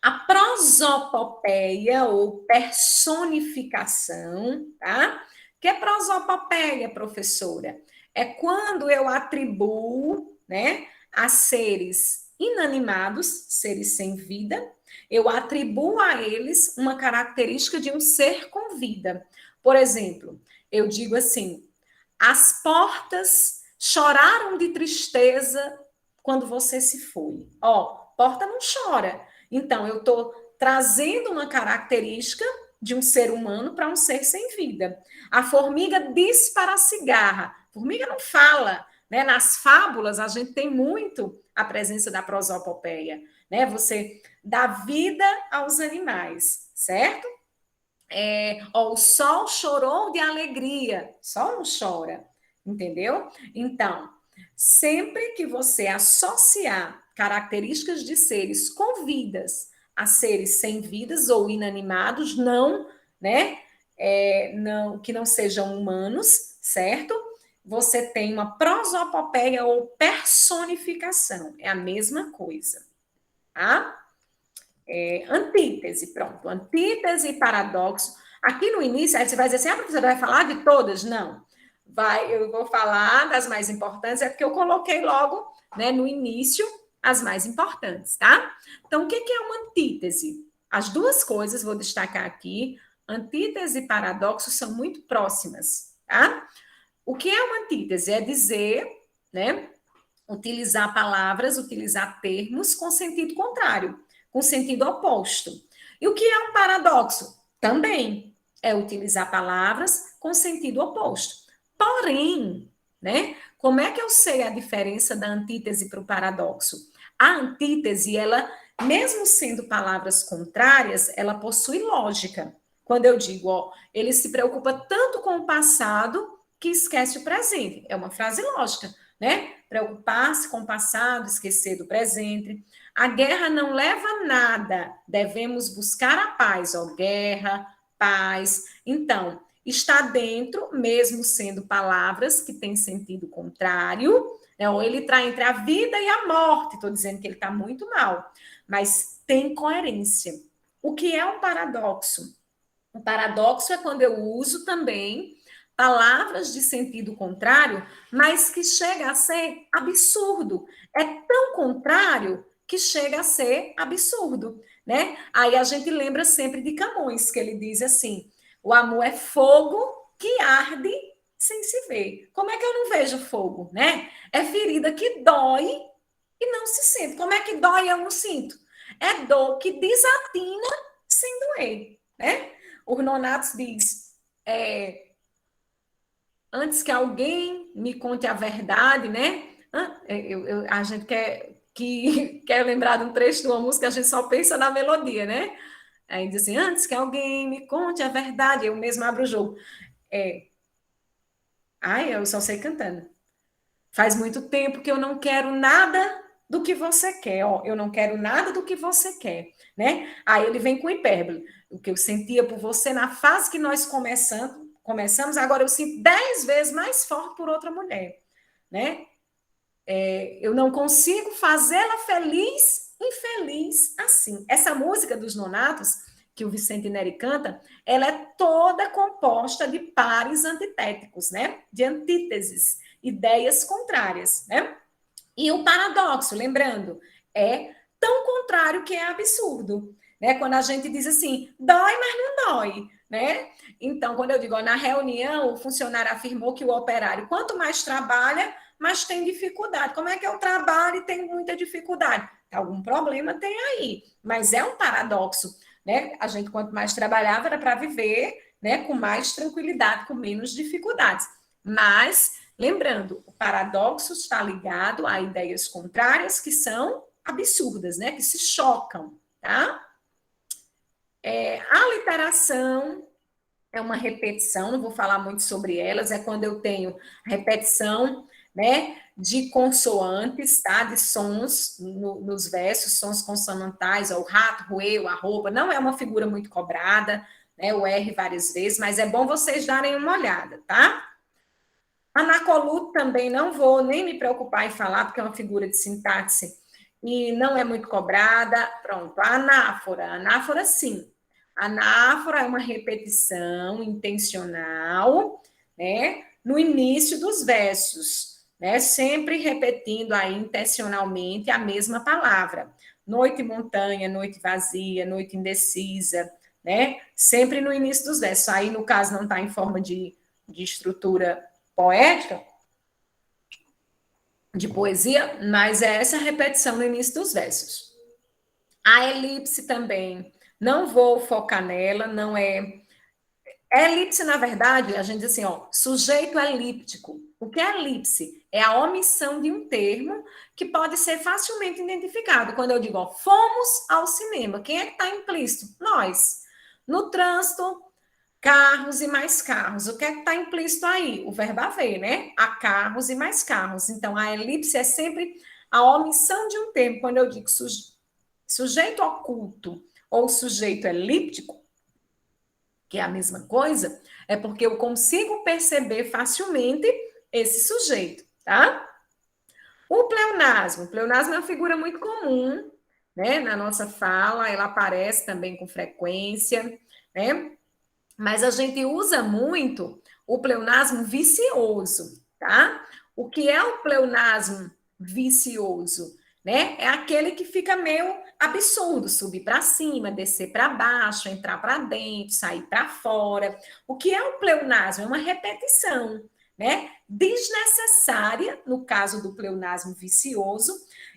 A prosopopeia ou personificação, tá? Que é prosopopeia, professora? É quando eu atribuo, né, a seres inanimados, seres sem vida, eu atribuo a eles uma característica de um ser com vida. Por exemplo, eu digo assim: as portas choraram de tristeza quando você se foi. Ó, porta não chora. Então, eu estou trazendo uma característica de um ser humano para um ser sem vida. A formiga diz para a cigarra. A formiga não fala. Né? Nas fábulas, a gente tem muito a presença da prosopopeia. Né? Você dá vida aos animais, certo? Ó, o sol chorou de alegria. Sol não chora, entendeu? Então, sempre que você associar características de seres com vidas a seres sem vidas ou inanimados, não, né? Não, que não sejam humanos, certo? Você tem uma prosopopeia ou personificação. É a mesma coisa, tá? Antítese, pronto. Antítese e paradoxo. Aqui no início, aí você vai dizer assim, a professora vai falar de todas? Não. Eu vou falar das mais importantes, é porque eu coloquei logo, né, no início as mais importantes, tá? Então, o que é uma antítese? As duas coisas, vou destacar aqui, antítese e paradoxo são muito próximas, tá? O que é uma antítese? É dizer, né, utilizar palavras, utilizar termos com sentido contrário, com sentido oposto. E o que é um paradoxo? Também é utilizar palavras com sentido oposto. Porém, né, como é que eu sei a diferença da antítese para o paradoxo? A antítese, ela, mesmo sendo palavras contrárias, ela possui lógica. Quando eu digo, ó, ele se preocupa tanto com o passado que esquece o presente. É uma frase lógica, né? Preocupar-se com o passado, esquecer do presente. A guerra não leva a nada, devemos buscar a paz. Ó, guerra, paz. Então, está dentro, mesmo sendo palavras que têm sentido contrário, né? Ou ele está entre a vida e a morte. Estou dizendo que ele está muito mal, mas tem coerência. O que é um paradoxo? O paradoxo é quando eu uso também palavras de sentido contrário, mas que chega a ser absurdo. É tão contrário que chega a ser absurdo, né? Aí a gente lembra sempre de Camões, que ele diz assim: o amor é fogo que arde sem se ver. Como é que eu não vejo fogo, né? É ferida que dói e não se sente. Como é que dói e eu não sinto? É dor que desatina sem doer, né? O Nonatos diz, antes que alguém me conte a verdade, né? A gente quer lembrar de um trecho de uma música, a gente só pensa na melodia, né? Aí diz assim, antes que alguém me conte a verdade, eu mesmo abro o jogo. Eu só sei cantando. Faz muito tempo que eu não quero nada do que você quer, ó. Eu não quero nada do que você quer, né? Aí ele vem com hipérbole. O que eu sentia por você na fase que nós começamos, agora eu sinto 10 vezes mais forte por outra mulher, né? Eu não consigo fazê-la feliz, infeliz assim. Essa música dos Nonatos, que o Vicente Neri canta, ela é toda composta de pares antitéticos, né? De antíteses, ideias contrárias, né? E o paradoxo, lembrando, é tão contrário que é absurdo, né? Quando a gente diz assim, dói, mas não dói, né? Então, quando eu digo, ó, na reunião, o funcionário afirmou que o operário, quanto mais trabalha, mais tem dificuldade. Como é que eu trabalho e tenho muita dificuldade? Algum problema tem aí, mas é um paradoxo, né? A gente, quanto mais trabalhava, era para viver, né, com mais tranquilidade, com menos dificuldades. Mas, lembrando, o paradoxo está ligado a ideias contrárias que são absurdas, né? Que se chocam, tá? A literação é uma repetição, não vou falar muito sobre elas, é quando eu tenho repetição, né, de consoantes, tá, de sons nos versos, sons consonantais, ó, o rato, roeu, arroba, não é uma figura muito cobrada, né, o R várias vezes, mas é bom vocês darem uma olhada, tá? Anacoluto também não vou nem me preocupar em falar, porque é uma figura de sintaxe e não é muito cobrada. Pronto, a anáfora sim. A anáfora é uma repetição intencional, né, no início dos versos, né, sempre repetindo aí intencionalmente a mesma palavra. Noite montanha, noite vazia, noite indecisa, né, sempre no início dos versos. Aí, no caso, não está em forma de estrutura poética, de poesia, mas é essa repetição no início dos versos. A elipse também, não vou focar nela, não é. Elipse, na verdade, a gente diz assim, ó, sujeito elíptico. O que é elipse? É a omissão de um termo que pode ser facilmente identificado. Quando eu digo, ó, fomos ao cinema, quem é que está implícito? Nós. No trânsito, carros e mais carros. O que é que está implícito aí? O verbo haver, né? Há carros e mais carros. Então, a elipse é sempre a omissão de um termo. Quando eu digo sujeito oculto ou sujeito elíptico, que é a mesma coisa, é porque eu consigo perceber facilmente esse sujeito, tá? O pleonasmo. O pleonasmo é uma figura muito comum, né? Na nossa fala, ela aparece também com frequência, né? Mas a gente usa muito o pleonasmo vicioso, tá? O que é o pleonasmo vicioso? Né? É aquele que fica meio absurdo, subir para cima, descer para baixo, entrar para dentro, sair para fora. O que é o pleonasmo? É uma repetição, né? Desnecessária, no caso do pleonasmo vicioso,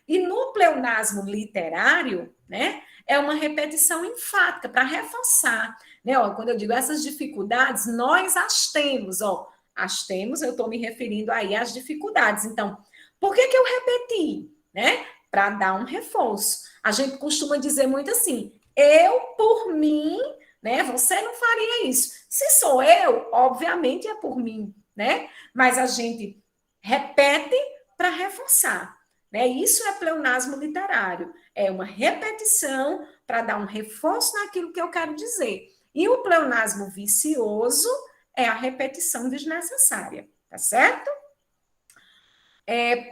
e no pleonasmo literário, né? É uma repetição enfática para reforçar. Né? Ó, quando eu digo essas dificuldades, nós as temos, ó. As temos, eu estou me referindo aí às dificuldades. Então, por que eu repeti? Né? Para dar um reforço. A gente costuma dizer muito assim, eu, por mim, né? Você não faria isso. Se sou eu, obviamente é por mim, né? Mas a gente repete para reforçar. Né? Isso é pleonasmo literário. É uma repetição para dar um reforço naquilo que eu quero dizer. E o pleonasmo vicioso é a repetição desnecessária, tá certo?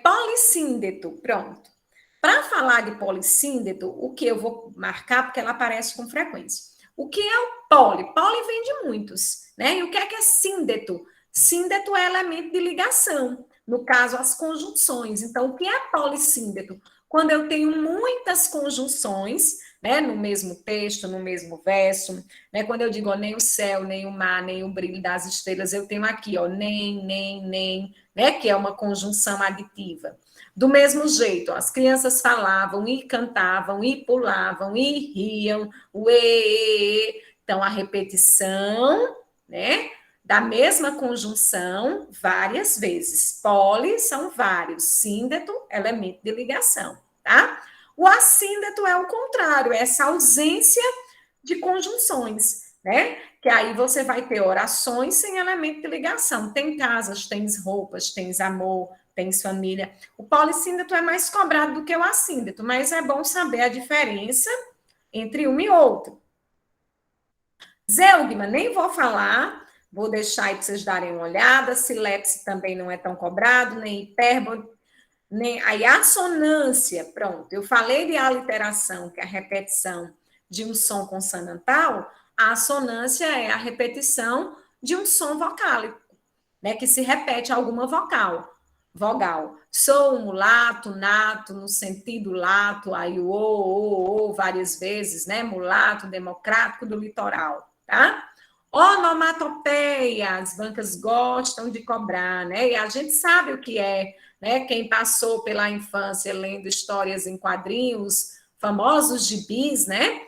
Polissíndeto, pronto. Para falar de polissíndeto, o que eu vou marcar, porque ela aparece com frequência. O que é o poli? Poli vem de muitos, né? E o que é síndeto? Síndeto é elemento de ligação, no caso, as conjunções. Então, o que é polissíndeto? quando eu tenho muitas conjunções, né, no mesmo texto, no mesmo verso, né, quando eu digo ó, nem o céu, nem o mar, nem o brilho das estrelas, eu tenho aqui, ó, nem, né, que é uma conjunção aditiva. Do mesmo jeito, ó, as crianças falavam e cantavam e pulavam e riam, então a repetição, né, da mesma conjunção várias vezes. Poli são vários, síndeto, elemento de ligação, tá? O assíndeto é o contrário, é essa ausência de conjunções, né? Que aí você vai ter orações sem elemento de ligação. Tem casas, tens roupas, tens amor, tens família. O polissíndeto é mais cobrado do que o assíndeto, mas é bom saber a diferença entre um e outro. Zeugma, nem vou falar, vou deixar aí para vocês darem uma olhada. Silepse também não é tão cobrado, nem hipérbole, nem aí a assonância, pronto. Eu falei de aliteração, que é a repetição de um som consonantal. A assonância é a repetição de um som vocálico, né, que se repete alguma vogal. Sou um mulato, nato, no sentido lato, aí o, várias vezes, né? Mulato, democrático do litoral, tá? Onomatopeia, as bancas gostam de cobrar, né? E a gente sabe o que é, né? Quem passou pela infância lendo histórias em quadrinhos, famosos gibis, né?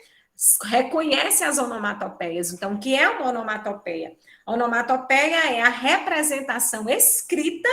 Reconhece as onomatopeias. Então, o que é uma onomatopeia? A onomatopeia é a representação escrita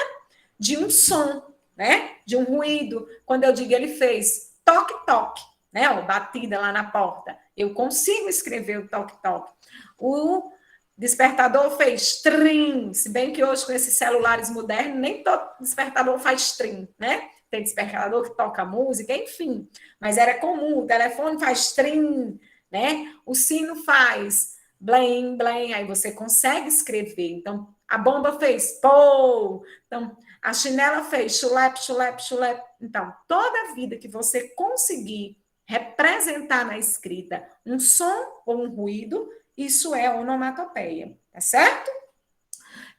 de um som, né? De um ruído. Quando eu digo ele fez toque-toque, né? Ou batida lá na porta. Eu consigo escrever o toque-toque. O despertador fez trim, se bem que hoje com esses celulares modernos, nem todo despertador faz trim, né? Tem despertador que toca música, enfim. Mas era comum, o telefone faz trim, né? O sino faz blém, blém, aí você consegue escrever. Então, a bomba fez pô, então, a chinela fez chulep, chulep, chulep. Então, toda a vida que você conseguir representar na escrita um som ou um ruído, isso é onomatopeia, tá certo?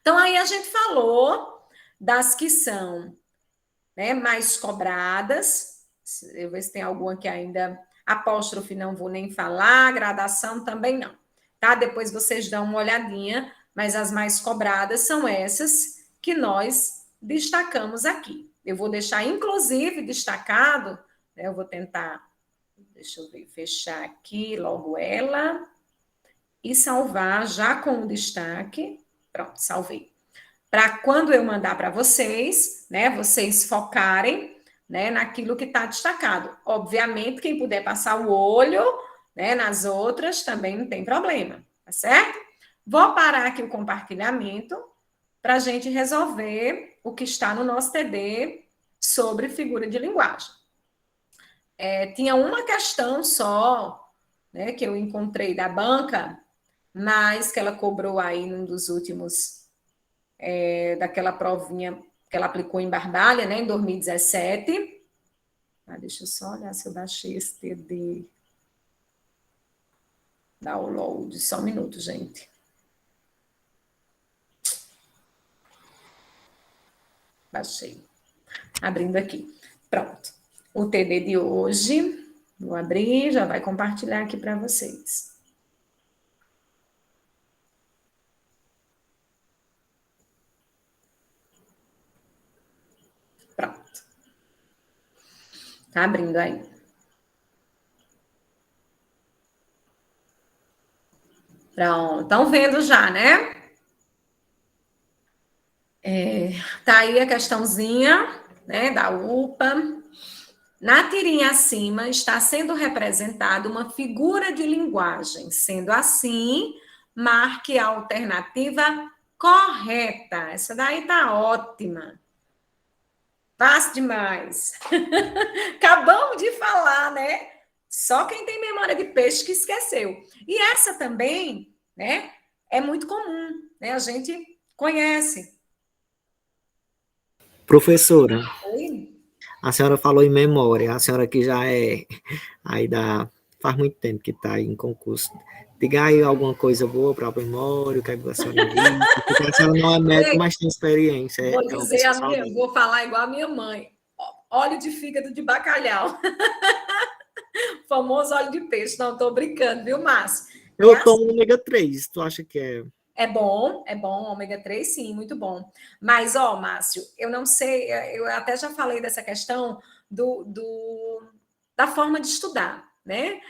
Então, aí a gente falou das que são, né, mais cobradas. Eu vou ver se tem alguma que ainda... Apóstrofe não vou nem falar, gradação também não, tá? Depois vocês dão uma olhadinha, mas as mais cobradas são essas que nós destacamos aqui. Eu vou deixar, inclusive, destacado, né? Eu vou tentar, deixa eu ver, fechar aqui logo ela e salvar já com o destaque. Pronto, salvei. Para quando eu mandar para vocês, né, vocês focarem, né, naquilo que está destacado. Obviamente, quem puder passar o olho, né, nas outras, também não tem problema, tá certo? Vou parar aqui o compartilhamento para a gente resolver o que está no nosso TD sobre figura de linguagem. Tinha uma questão só, né, que eu encontrei da banca, mas que ela cobrou aí num dos últimos, daquela provinha que ela aplicou em Barbalha, né, em 2017. Deixa eu só olhar se eu baixei esse TD. Download, só um minuto, gente. Baixei. Abrindo aqui. Pronto. O TD de hoje, vou abrir, já vai compartilhar aqui para vocês. Pronto. Tá abrindo aí. Pronto. Estão vendo já, né? Tá aí a questãozinha, né, da UPA. Na tirinha acima está sendo representada uma figura de linguagem. Sendo assim, marque a alternativa correta. Essa daí tá ótima. Fácil demais. Acabamos de falar, né? Só quem tem memória de peixe que esqueceu. E essa também, né, é muito comum, né? A gente conhece. Professora, Oi? a senhora falou em memória, a senhora que já é aí faz muito tempo que está aí em concurso. Diga aí alguma coisa boa para a memória, o que a senhora viu, porque a senhora não é médico, mas tem experiência. Vou dizer vou falar igual a minha mãe. óleo de fígado de bacalhau. O famoso óleo de peixe. Não, estou brincando, viu, Márcio? Eu tomo ômega 3, tu acha que é? É bom, ômega 3, sim, muito bom. Mas, Márcio, eu não sei, eu até já falei dessa questão da forma de estudar, né?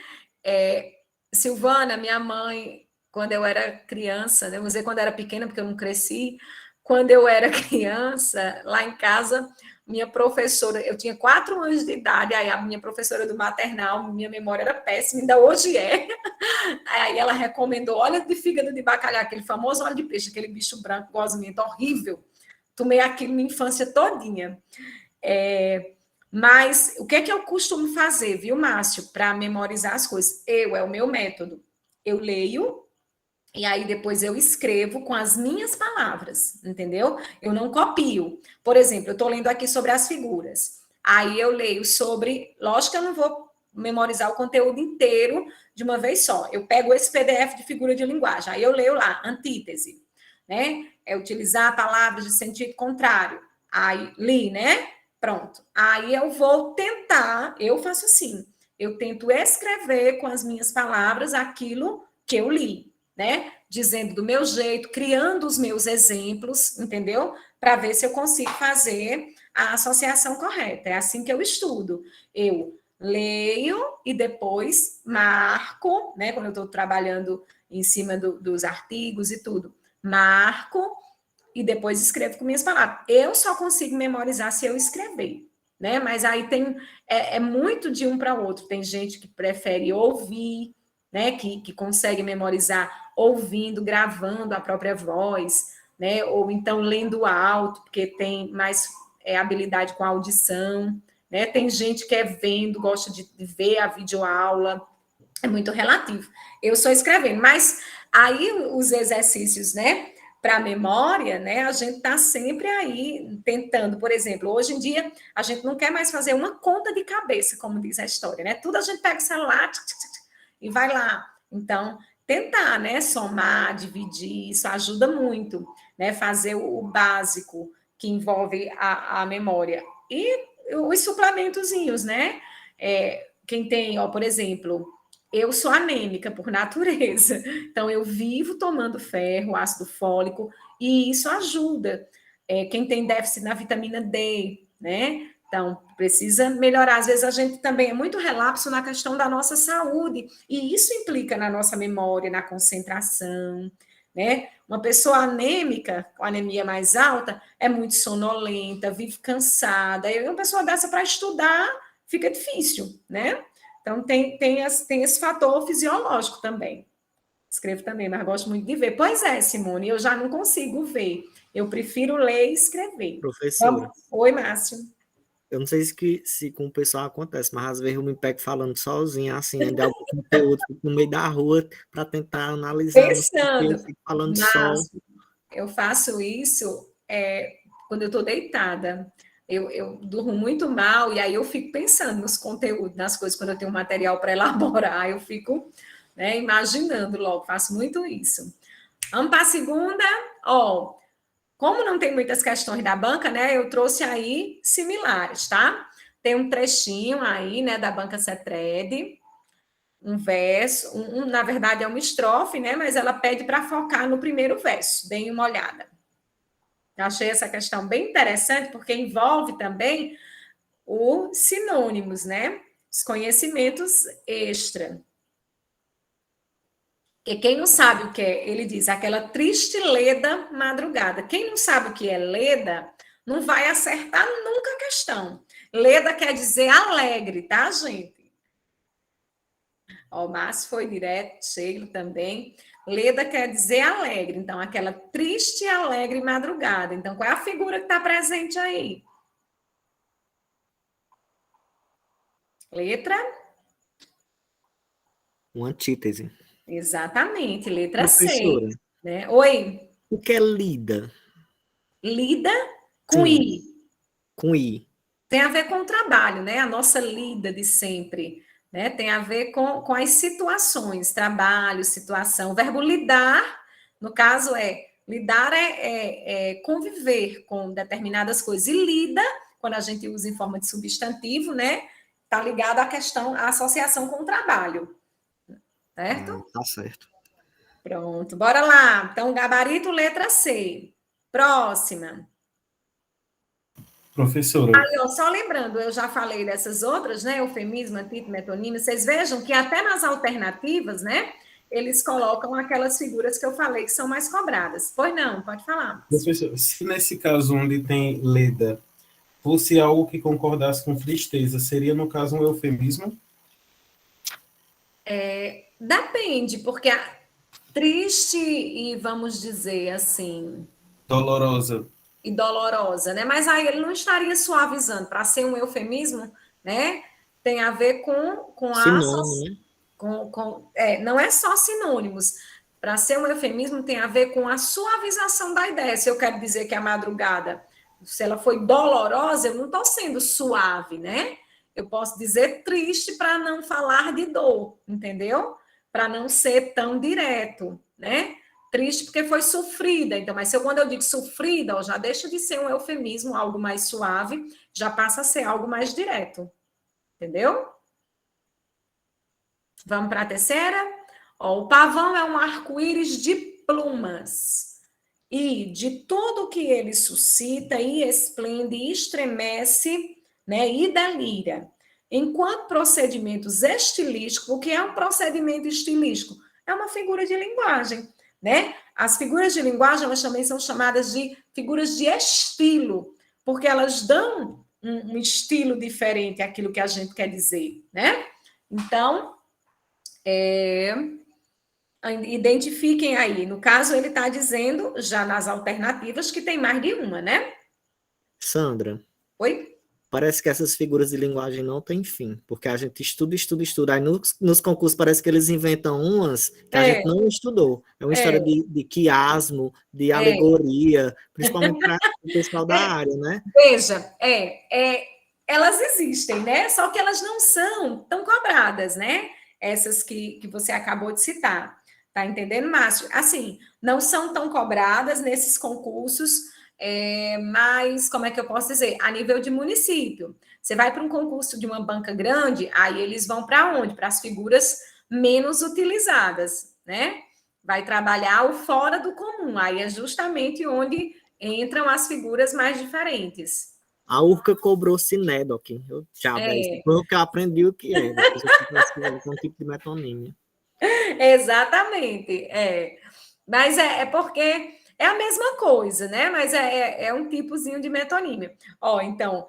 Silvana, minha mãe, quando eu era criança, né? Vou dizer quando eu era pequena, porque eu não cresci, quando eu era criança, lá em casa, minha professora, eu tinha 4 anos de idade, aí a minha professora do maternal, minha memória era péssima, ainda hoje é. Aí ela recomendou óleo de fígado de bacalhau, aquele famoso óleo de peixe, aquele bicho branco gosmento horrível. Tomei aquilo minha infância todinha. Mas o que é que eu costumo fazer, viu, Márcio, para memorizar as coisas? É o meu método. Eu leio e aí depois eu escrevo com as minhas palavras, entendeu? Eu não copio. Por exemplo, eu estou lendo aqui sobre as figuras. Aí eu leio sobre. Lógico que eu não vou memorizar o conteúdo inteiro de uma vez só. Eu pego esse PDF de figura de linguagem. Aí eu leio lá, antítese, né? É utilizar palavras de sentido contrário. Aí li, né? Pronto. Aí eu vou tentar, eu faço assim. Eu tento escrever com as minhas palavras aquilo que eu li, né? Dizendo do meu jeito, criando os meus exemplos, entendeu? Para ver se eu consigo fazer a associação correta. É assim que eu estudo. Eu leio e depois marco, né? Quando eu estou trabalhando em cima dos artigos e tudo, marco e depois escrevo com minhas palavras. Eu só consigo memorizar se eu escrever, né? Mas aí é muito de um para o outro. Tem gente que prefere ouvir, né? Que consegue memorizar ouvindo, gravando a própria voz, né? Ou então lendo alto, porque tem mais habilidade com a audição, né? Tem gente que é vendo, gosta de ver a videoaula, é muito relativo. Eu sou escrevendo, mas aí os exercícios, né? Para a memória, né? A gente está sempre aí tentando, por exemplo, hoje em dia a gente não quer mais fazer uma conta de cabeça, como diz a história, né? Tudo a gente pega o celular e vai lá. Então, tentar, né? Somar, dividir, isso ajuda muito, né? Fazer o básico que envolve a memória. E os suplementozinhos, né? Quem tem, por exemplo, eu sou anêmica por natureza, então eu vivo tomando ferro, ácido fólico, e isso ajuda. Quem tem déficit na vitamina D, né? Então, precisa melhorar. Às vezes a gente também é muito relapso na questão da nossa saúde, e isso implica na nossa memória, na concentração, né? Uma pessoa anêmica, com anemia mais alta, é muito sonolenta, vive cansada. E uma pessoa dessa para estudar fica difícil, né? Então, tem esse fator fisiológico também. Escrevo também, mas gosto muito de ver. Pois é, Simone, eu já não consigo ver. Eu prefiro ler e escrever. Professora, Oi, Márcio. eu não sei se com o pessoal acontece, mas às vezes eu me pego falando sozinha, assim, ainda algum conteúdo no meio da rua para tentar analisar, não sei o que, eu Pensando, fico falando só. Márcio, eu faço isso quando eu estou deitada. Eu durmo muito mal e aí eu fico pensando nos conteúdos, nas coisas, quando eu tenho material para elaborar, eu fico, né, imaginando logo, faço muito isso. Vamos para a segunda. Como não tem muitas questões da banca, né, eu trouxe aí similares, tá? Tem um trechinho aí, né, da banca CETRED, um verso, na verdade é uma estrofe, né, mas ela pede para focar no primeiro verso. Deem uma olhada. Eu achei essa questão bem interessante, porque envolve também os sinônimos, né? Os conhecimentos extra. E quem não sabe o que é, ele diz, aquela triste leda madrugada. Quem não sabe o que é leda, não vai acertar nunca a questão. Leda quer dizer alegre, tá, gente? O Márcio foi direto, Sheila também. Leda quer dizer alegre, então aquela triste e alegre madrugada. Então, qual é a figura que está presente aí? Letra? Uma antítese. Exatamente, letra Professora, 6. Né? Oi, o que é lida? lida com Sim, I. com I. Tem a ver com o trabalho, né? A nossa lida de sempre. Né? Tem a ver com as situações, trabalho, situação. O verbo lidar, no caso, lidar é conviver com determinadas coisas. E lida, quando a gente usa em forma de substantivo, né? Está ligado à questão, à associação com o trabalho, certo? Tá certo. Pronto, bora lá. Então, gabarito, letra C. Próxima. Professora, Aí, ó, só lembrando, eu já falei dessas outras, né? Eufemismo, antítese, metonímio. Vocês vejam que até nas alternativas, né? Eles colocam aquelas figuras que eu falei que são mais cobradas. Pois não, pode falar. professora, se nesse caso onde tem Leda fosse algo que concordasse com tristeza, seria no caso um eufemismo? Depende, porque triste e vamos dizer assim, Dolorosa. e dolorosa, né? Mas aí ele não estaria suavizando, para ser um eufemismo, né? Tem a ver com a Sinônimo, né? não é só sinônimos. Para ser um eufemismo, tem a ver com a suavização da ideia. Se eu quero dizer que a madrugada, se ela foi dolorosa, eu não estou sendo suave, né? Eu posso dizer triste para não falar de dor, entendeu? Para não ser tão direto, né? Triste porque foi sofrida. Então, mas quando eu digo sofrida, ó, já deixa de ser um eufemismo, algo mais suave, já passa a ser algo mais direto. Entendeu? Vamos para a terceira? Ó, o pavão é um arco-íris de plumas. E de tudo que ele suscita e esplende e estremece, né, e delira. Enquanto procedimentos estilísticos, o que é um procedimento estilístico? É uma figura de linguagem, né? As figuras de linguagem, elas também são chamadas de figuras de estilo, porque elas dão um estilo diferente àquilo que a gente quer dizer, né? Então, identifiquem aí. No caso, ele está dizendo, já nas alternativas, que tem mais de uma, né? Sandra, Oi? parece que essas figuras de linguagem não têm fim, porque a gente estuda, estuda, estuda. Aí nos concursos parece que eles inventam umas que a É, gente não estudou. É uma história é, de quiasmo, de é. alegoria, principalmente para o pessoal da área, né? Veja, elas existem, né? Só que elas não são tão cobradas, né? Essas que você acabou de citar. Tá entendendo, Márcio? Assim, não são tão cobradas nesses concursos, mas, como é que eu posso dizer? A nível de município. Você vai para um concurso de uma banca grande, aí eles vão para onde? Para as figuras menos utilizadas, né? Vai trabalhar o fora do comum. Aí é justamente onde entram as figuras mais diferentes. A Urca cobrou Cinedoc. Eu, diabo, é isso. É, Foi o que eu aprendi o que é. Depois eu fui pesquisar com um tipo de metonímia. exatamente. Mas é porque é a mesma coisa, né? Mas é um tipozinho de metonímia. Ó, então,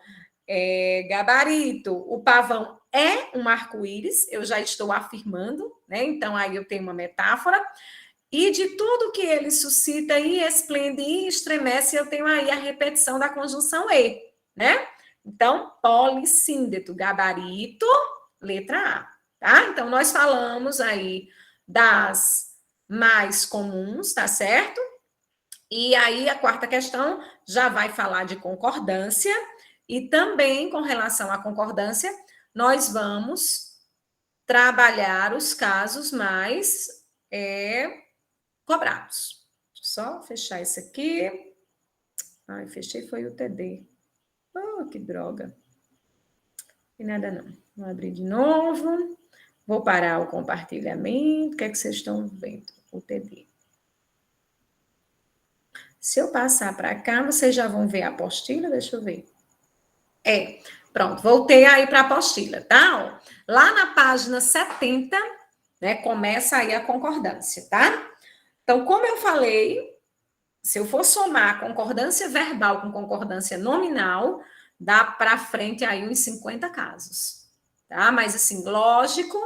gabarito, o pavão é um arco-íris, eu já estou afirmando, né? Então, aí eu tenho uma metáfora. E de tudo que ele suscita e esplende e estremece, eu tenho aí a repetição da conjunção e, né? Então, polissíndeto, gabarito, letra A, tá? Então, nós falamos aí das mais comuns, tá certo? E aí, a quarta questão já vai falar de concordância, e também com relação à concordância, nós vamos trabalhar os casos mais cobrados. Só fechar isso aqui. Ai, fechei foi o TD. Oh, que droga. E nada não. Vou abrir de novo. Vou parar o compartilhamento. O que é que vocês estão vendo? O TD. Se eu passar para cá, vocês já vão ver a apostila? Deixa eu ver. Pronto, voltei aí para a apostila, tá? Ó, lá na página 70, né, começa aí a concordância, tá? Então, como eu falei, se eu for somar concordância verbal com concordância nominal, dá para frente aí uns 50 casos, tá? Mas, assim, lógico,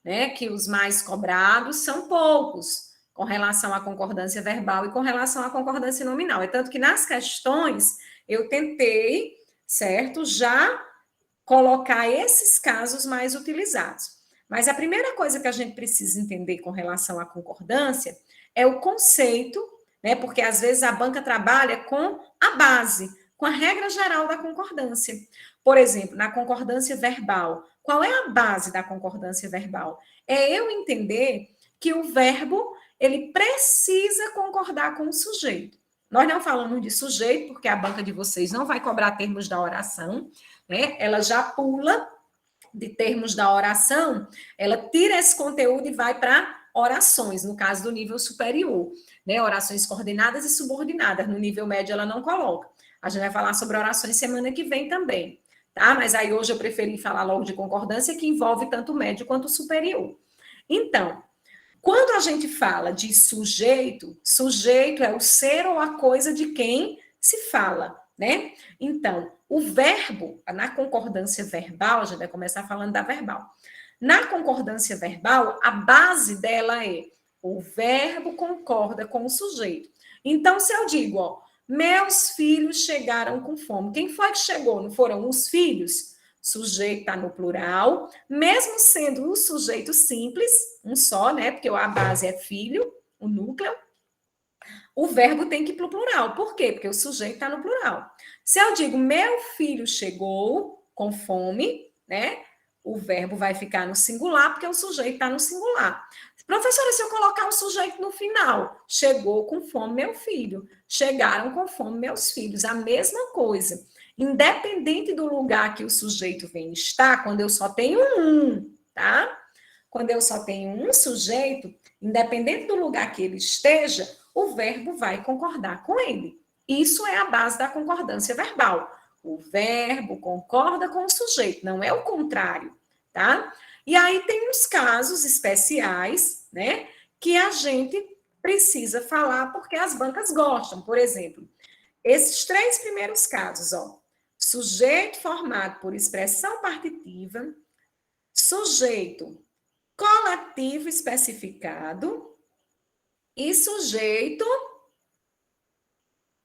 né, que os mais cobrados são poucos com relação à concordância verbal e com relação à concordância nominal. É tanto que nas questões eu tentei, certo, já colocar esses casos mais utilizados. Mas a primeira coisa que a gente precisa entender com relação à concordância é o conceito, né? Porque às vezes a banca trabalha com a base, com a regra geral da concordância. Por exemplo, na concordância verbal, qual é a base da concordância verbal? É eu entender que o verbo ele precisa concordar com o sujeito. Nós não falamos de sujeito, porque a banca de vocês não vai cobrar termos da oração, né? Ela já pula de termos da oração, ela tira esse conteúdo e vai para orações, no caso do nível superior, né? Orações coordenadas e subordinadas. No nível médio, ela não coloca. A gente vai falar sobre orações semana que vem também, tá? Mas aí hoje eu preferi falar logo de concordância, que envolve tanto o médio quanto o superior. Então, quando a gente fala de sujeito, sujeito é o ser ou a coisa de quem se fala, né? Então, o verbo, na concordância verbal, a gente vai começar falando da verbal. Na concordância verbal, a base dela é o verbo concorda com o sujeito. Então, se eu digo, ó, meus filhos chegaram com fome. Quem foi que chegou? Não foram os filhos? Sujeito está no plural, mesmo sendo o sujeito simples, um só, né? Porque a base é filho, o núcleo. O verbo tem que ir para o plural. Por quê? Porque o sujeito está no plural. Se eu digo, meu filho chegou com fome, né? O verbo vai ficar no singular, porque o sujeito está no singular. Professora, se eu colocar o sujeito no final, chegou com fome meu filho, chegaram com fome meus filhos, a mesma coisa. Independente do lugar que o sujeito vem estar, quando eu só tenho um, tá? Quando eu só tenho um sujeito, independente do lugar que ele esteja, o verbo vai concordar com ele. Isso é a base da concordância verbal. O verbo concorda com o sujeito, não é o contrário, tá? E aí tem uns casos especiais, né, que a gente precisa falar porque as bancas gostam. Por exemplo, esses 3 primeiros casos, ó. Sujeito formado por expressão partitiva, sujeito coletivo especificado e sujeito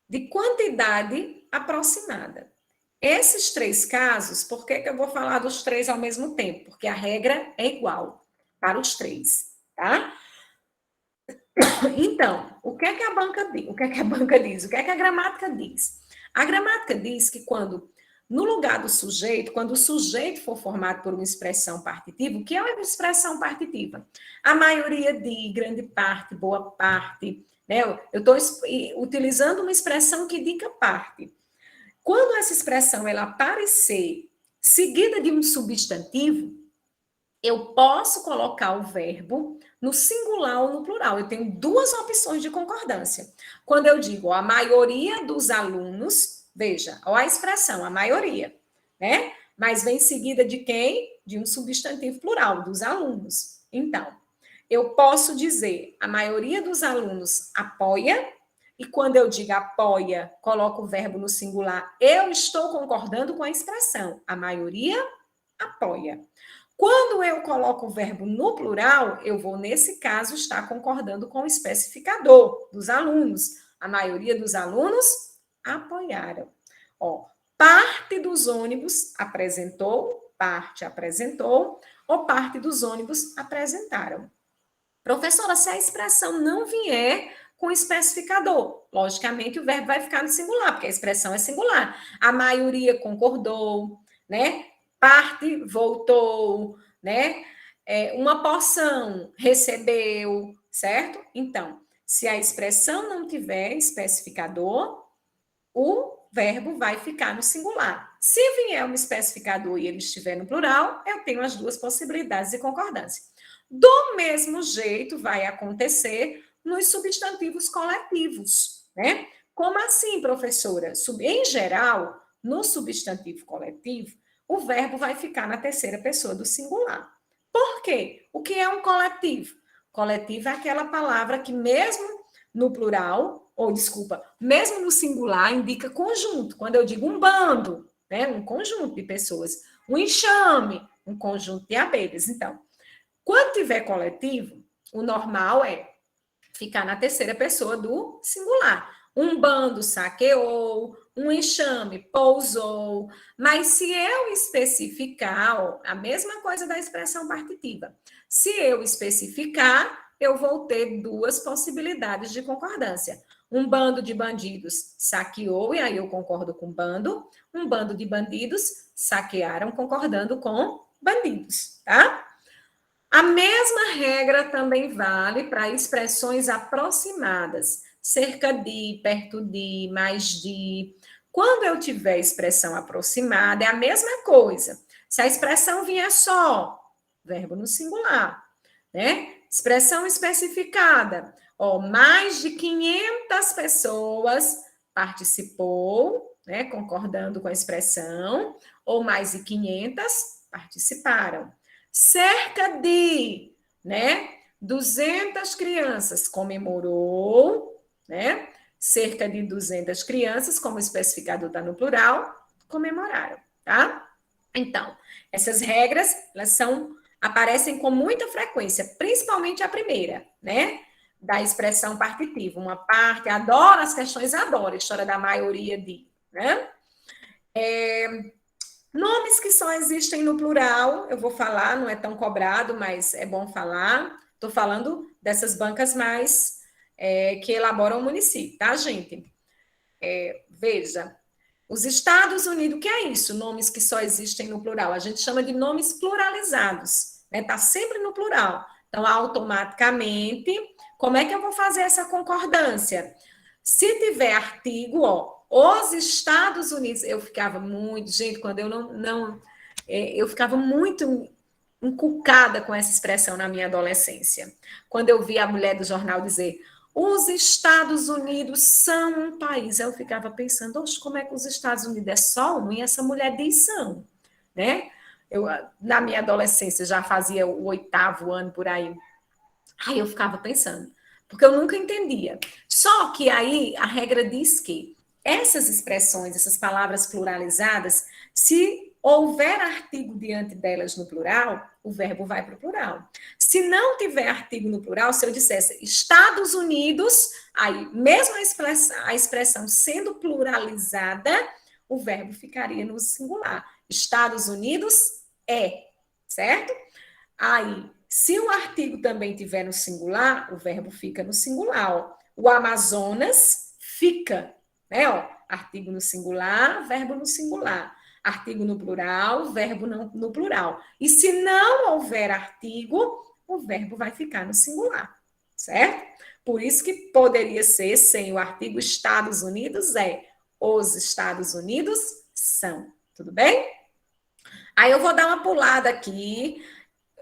de quantidade aproximada. Esses 3 casos, por que eu vou falar dos 3 ao mesmo tempo? Porque a regra é igual para os 3, tá? Então, o que é que a banca diz? O que é que a banca diz? O que é que a gramática diz? A gramática diz que quando, no lugar do sujeito, quando o sujeito for formado por uma expressão partitiva, o que é uma expressão partitiva? A maioria de, grande parte, boa parte, né? Eu estou utilizando uma expressão que indica parte. Quando essa expressão ela aparecer seguida de um substantivo, eu posso colocar o verbo no singular ou no plural. Eu tenho 2 opções de concordância. Quando eu digo a maioria dos alunos, veja, olha a expressão, a maioria, né? Mas vem seguida de quem? De um substantivo plural, dos alunos. Então, eu posso dizer a maioria dos alunos apoia, e quando eu digo apoia, coloco o verbo no singular, eu estou concordando com a expressão. A maioria apoia. Quando eu coloco o verbo no plural, eu vou, nesse caso, estar concordando com o especificador dos alunos. A maioria dos alunos apoiaram. Ó, parte dos ônibus apresentou, parte apresentou, ou parte dos ônibus apresentaram. Professora, se a expressão não vier com especificador, logicamente o verbo vai ficar no singular, porque a expressão é singular. A maioria concordou, né? Parte voltou, né? Uma porção recebeu, certo? Então, se a expressão não tiver especificador, o verbo vai ficar no singular. Se vier um especificador e ele estiver no plural, eu tenho as 2 possibilidades de concordância. Do mesmo jeito vai acontecer nos substantivos coletivos, né? Como assim, professora? Em geral, no substantivo coletivo, o verbo vai ficar na terceira pessoa do singular. Por quê? O que é um coletivo? Coletivo é aquela palavra que mesmo no plural, ou desculpa, mesmo no singular, indica conjunto. Quando eu digo um bando, né, um conjunto de pessoas, um enxame, um conjunto de abelhas. Então, quando tiver coletivo, o normal é ficar na terceira pessoa do singular. Um bando saqueou, um enxame pousou. Mas se eu especificar, ó, a mesma coisa da expressão partitiva. Se eu especificar, eu vou ter 2 possibilidades de concordância. Um bando de bandidos saqueou, e aí eu concordo com bando. Um bando de bandidos saquearam, concordando com bandidos, tá? A mesma regra também vale para expressões aproximadas. cerca de, perto de, mais de. Quando eu tiver expressão aproximada, é a mesma coisa. Se a expressão vier só, verbo no singular, né? Expressão especificada. Ó, mais de 500 pessoas participou, né? Concordando com a expressão, ou mais de 500 participaram. Cerca de, né? 200 crianças comemorou, né? Cerca de 200 crianças, como o especificador está no plural, comemoraram, tá? Então, essas regras, elas aparecem com muita frequência, principalmente a primeira, né? Da expressão partitiva. Uma parte adora as questões, adora a história da maioria de, né? Nomes que só existem no plural, eu vou falar, não é tão cobrado, mas é bom falar. Estou falando dessas bancas mais que elaboram o município, tá, gente? Veja, os Estados Unidos, o que é isso? Nomes que só existem no plural. A gente chama de nomes pluralizados, né? Está sempre no plural. Então, automaticamente, como é que eu vou fazer essa concordância? Se tiver artigo, ó, os Estados Unidos, eu ficava muito, gente, quando eu eu ficava muito encucada com essa expressão na minha adolescência. Quando eu vi a mulher do jornal dizer, os Estados Unidos são um país, eu ficava pensando, oxe, como é que os Estados Unidos é só um e essa mulher diz são, né? Eu, na minha adolescência, já fazia o 8º ano por aí. Aí eu ficava pensando, porque eu nunca entendia. Só que aí a regra diz que essas expressões, essas palavras pluralizadas, se houver artigo diante delas no plural, o verbo vai para o plural. Se não tiver artigo no plural, se eu dissesse Estados Unidos, aí mesmo a expressão sendo pluralizada, o verbo ficaria no singular. Estados Unidos é, certo? Aí, se o artigo também tiver no singular, o verbo fica no singular. O Amazonas fica, né? Ó, artigo no singular, verbo no singular. Artigo no plural, verbo no plural. E se não houver artigo, o verbo vai ficar no singular, certo? Por isso que poderia ser, sem o artigo Estados Unidos, os Estados Unidos são. Tudo bem? Aí eu vou dar uma pulada aqui.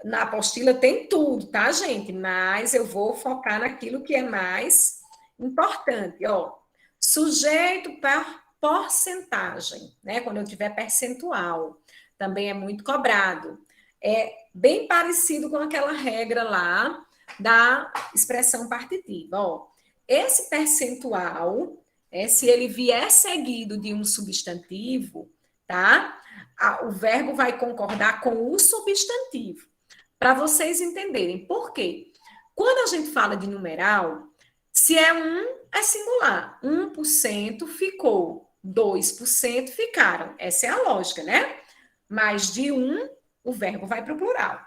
Na apostila tem tudo, tá, gente? Mas eu vou focar naquilo que é mais importante. Ó, sujeito para porcentagem, né? Quando eu tiver percentual, também é muito cobrado. É bem parecido com aquela regra lá da expressão partitiva. Ó, esse percentual, se ele vier seguido de um substantivo, tá? O verbo vai concordar com o substantivo. Para vocês entenderem. Por quê? Quando a gente fala de numeral, se é é singular. 1% ficou, 2% ficaram. Essa é a lógica, né? Mais de o verbo vai para o plural.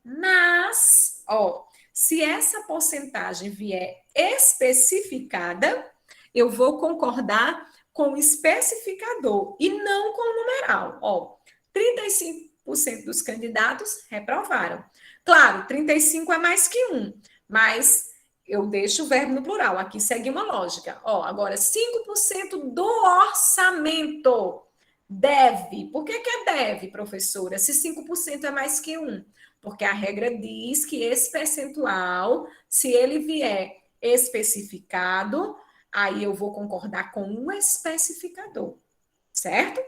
Mas, ó, se essa porcentagem vier especificada, eu vou concordar com o especificador e não com o numeral. Ó, 35% dos candidatos reprovaram. Claro, 35 é mais que 1, mas eu deixo o verbo no plural. Aqui segue uma lógica. Ó, agora, 5% do orçamento deve. Por que é deve, professora? Se 5% é mais que 1? Porque a regra diz que esse percentual, se ele vier especificado, aí eu vou concordar com um especificador, certo?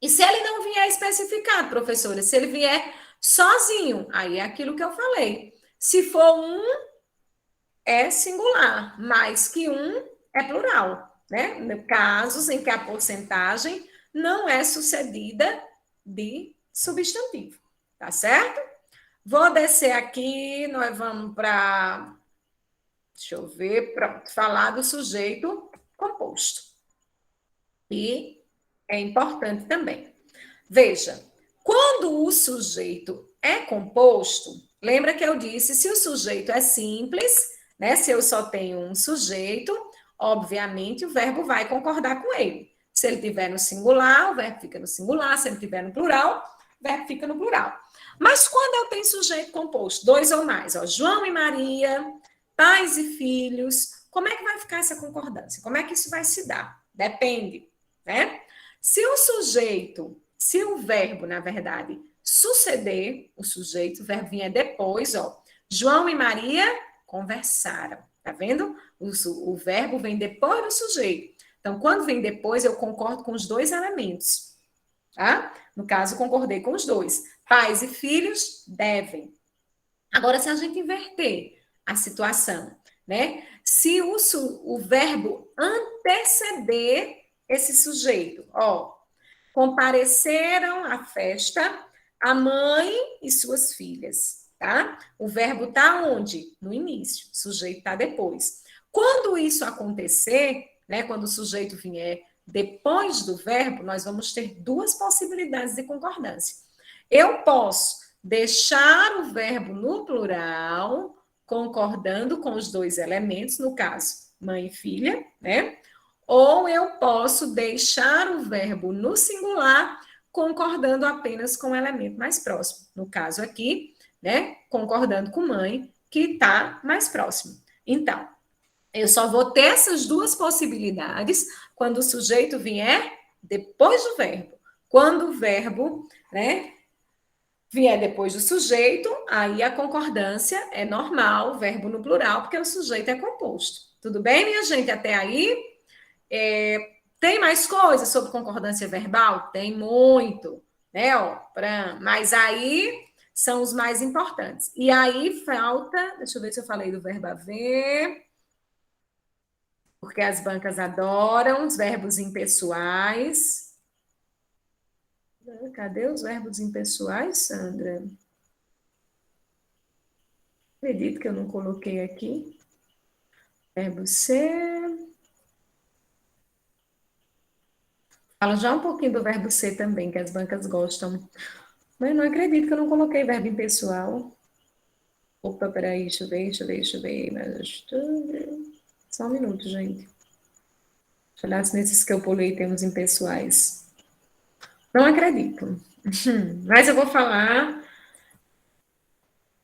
E se ele não vier especificado, professora, se ele vier sozinho, aí é aquilo que eu falei. Se for é singular, mais que é plural, né? Casos em que a porcentagem não é sucedida de substantivo, tá certo? Vou descer aqui, nós vamos para, deixa eu ver, para falar do sujeito composto. E é importante também. Veja, quando o sujeito é composto, lembra que eu disse, se o sujeito é simples, né? Se eu só tenho um sujeito, obviamente o verbo vai concordar com ele. Se ele estiver no singular, o verbo fica no singular. Se ele estiver no plural, o verbo fica no plural. Mas quando eu tenho sujeito composto, 2 ou mais, ó, João e Maria, pais e filhos, como é que vai ficar essa concordância? Como é que isso vai se dar? Depende, né? Se o verbo, na verdade, suceder, o verbo vier depois, ó. João e Maria conversaram, tá vendo? O verbo vem depois do sujeito. Então, quando vem depois, eu concordo com os dois elementos, tá? No caso, concordei com os dois. Pais e filhos devem. Agora, se a gente inverter a situação, né? Se o verbo anteceder esse sujeito, ó, compareceram à festa a mãe e suas filhas, tá? O verbo tá onde? No início, o sujeito tá depois. Quando isso acontecer, né, quando o sujeito vier depois do verbo, nós vamos ter duas possibilidades de concordância. Eu posso deixar o verbo no plural, concordando com os dois elementos, no caso, mãe e filha, né? Ou eu posso deixar o verbo no singular, concordando apenas com o elemento mais próximo. No caso aqui, né? Concordando com mãe, que está mais próximo. Então, eu só vou ter essas duas possibilidades quando o sujeito vier depois do verbo. Quando o verbo, né, vier depois do sujeito, aí a concordância é normal, verbo no plural, porque o sujeito é composto. Tudo bem, minha gente? Até aí? Tem mais coisas sobre concordância verbal? Tem muito, né? Ó, mas aí são os mais importantes. E aí falta, deixa eu ver se eu falei do verbo haver, porque as bancas adoram os verbos impessoais. Cadê os verbos impessoais, Sandra? Acredito que eu não coloquei aqui. Verbo ser. Fala já um pouquinho do verbo ser também, que as bancas gostam. Mas não acredito que eu não coloquei verbo impessoal. Opa, peraí, deixa eu ver. Mas... Só um minuto, gente. Deixa eu olhar se nesses que eu pulei tem uns impessoais. Não acredito. Mas eu vou falar.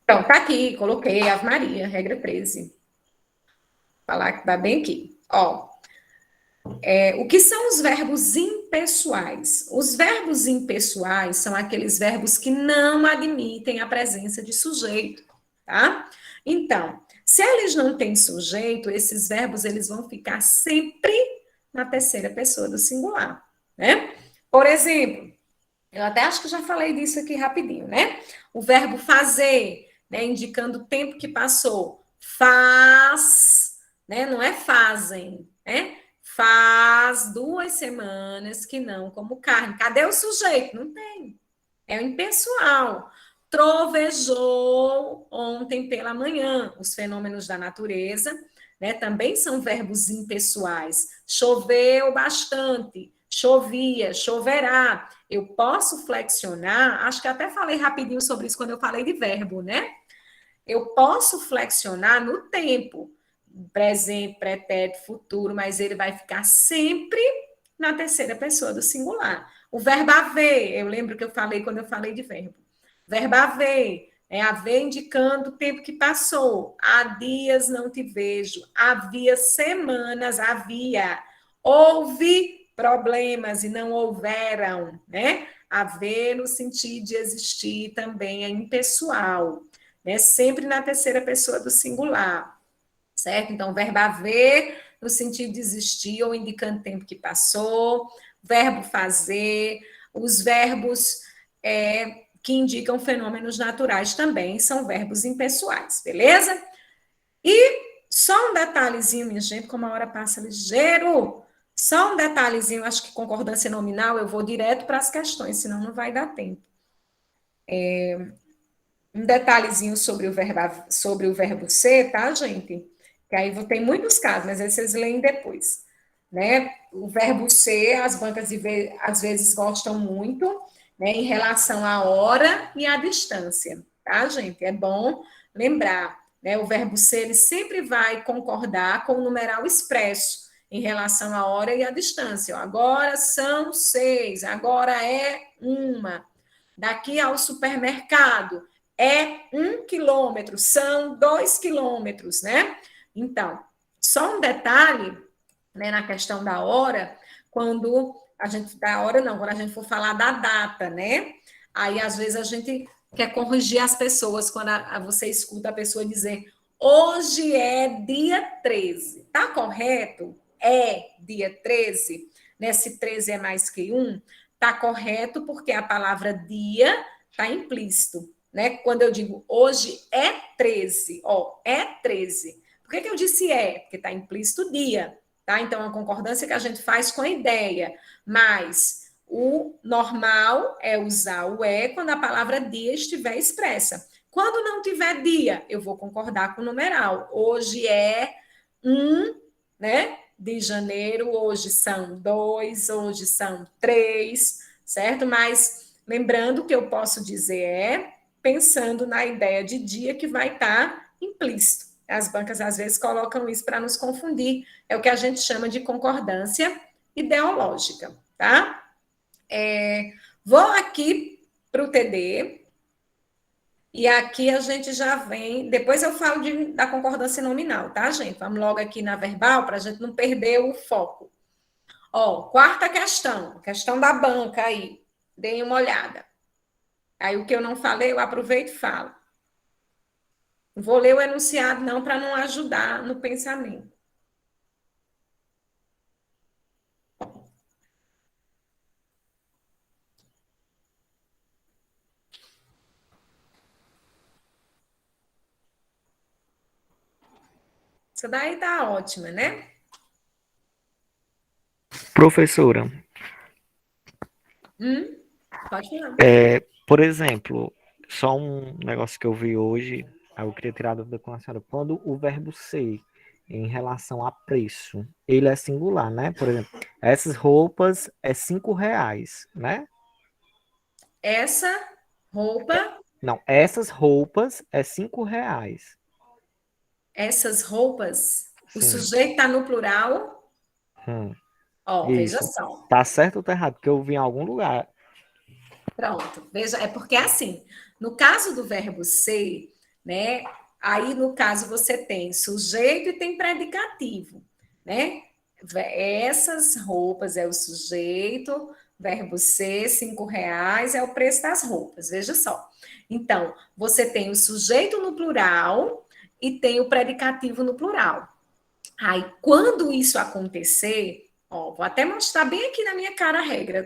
Então, tá aqui, coloquei Ave Maria, regra 13. Falar que tá bem aqui. Ó, o que são os verbos impessoais? Os verbos impessoais são aqueles verbos que não admitem a presença de sujeito, tá? Então, se eles não têm sujeito, esses verbos eles vão ficar sempre na terceira pessoa do singular, né? Por exemplo, eu até acho que já falei disso aqui rapidinho, né? O verbo fazer, né, indicando o tempo que passou. Faz, né? Não é fazem, né? Faz 2 semanas que não como carne. Cadê o sujeito? Não tem. É o impessoal. Trovejou ontem pela manhã. Os fenômenos da natureza, né, também são verbos impessoais. Choveu bastante. Chovia, choverá. Eu posso flexionar, acho que até falei rapidinho sobre isso quando eu falei de verbo, né? Eu posso flexionar no tempo, presente, pretérito, futuro, mas ele vai ficar sempre na terceira pessoa do singular. O verbo haver, eu lembro que eu falei quando eu falei de verbo. Verbo haver, haver indicando o tempo que passou. Há dias não te vejo. Havia semanas, havia. Houve problemas e não houveram, né? Haver no sentido de existir também é impessoal, né? Sempre na terceira pessoa do singular, certo? Então, verbo haver no sentido de existir ou indicando tempo que passou, verbo fazer, os verbos que indicam fenômenos naturais também são verbos impessoais, beleza? E só um detalhezinho, minha gente, como a hora passa ligeiro. Só um detalhezinho, acho que concordância nominal, eu vou direto para as questões, senão não vai dar tempo. Um detalhezinho sobre o verbo ser, tá, gente? Que aí tem muitos casos, mas aí vocês leem depois. Né? O verbo ser, as bancas às vezes gostam muito, né, em relação à hora e à distância, tá, gente? É bom lembrar, né? O verbo ser, ele sempre vai concordar com o numeral expresso, em relação à hora e à distância. Agora são 6, agora é 1. Daqui ao supermercado é 1 quilômetro, são 2 quilômetros, né? Então, Só um detalhe, né, na questão da hora, quando a gente da hora não, quando a gente for falar da data, né? Aí às vezes a gente quer corrigir as pessoas quando você escuta a pessoa dizer hoje é dia 13. Tá correto? É dia 13, né? Se 13 é mais que 1, tá correto porque a palavra dia tá implícito, né? Quando eu digo hoje é 13, ó, é 13. Por que eu disse é? Porque tá implícito dia. Tá? Então, é uma concordância que a gente faz com a ideia, mas o normal é usar o é quando a palavra dia estiver expressa. Quando não tiver dia, eu vou concordar com o numeral. Hoje é 1, né, de janeiro, hoje são 2, hoje são 3, certo? Mas lembrando que eu posso dizer é pensando na ideia de dia que vai estar implícito. As bancas, às vezes, colocam isso para nos confundir. É o que a gente chama de concordância ideológica, tá? Vou aqui para o TD, e aqui a gente já vem... Depois eu falo da concordância nominal, tá, gente? Vamos logo aqui na verbal, para a gente não perder o foco. Ó, quarta questão da banca aí. Deem uma olhada. Aí o que eu não falei, eu aproveito e falo. Não vou ler o enunciado, não, para não ajudar no pensamento. Isso daí tá ótima, né? Professora, Pode falar. por exemplo, só um negócio que eu vi hoje, aí eu queria tirar a dúvida com a senhora. Quando o verbo ser, em relação a preço, ele é singular, né? Por exemplo, essas roupas é R$ 5, né? Essa roupa, Não, essas roupas é R$ 5. essas roupas, o Sim. sujeito está no plural. Ó, veja Isso. só. Tá certo ou tá errado? Porque eu vi em algum lugar. Pronto. Veja, é porque assim, no caso do verbo ser, né? Aí, no caso, você tem sujeito e tem predicativo, né? Essas roupas é o sujeito, verbo ser, R$ 5 é o preço das roupas, veja só. Então, você tem o sujeito no plural e tem o predicativo no plural. Aí, quando isso acontecer, ó, vou até mostrar bem aqui na minha cara a regra.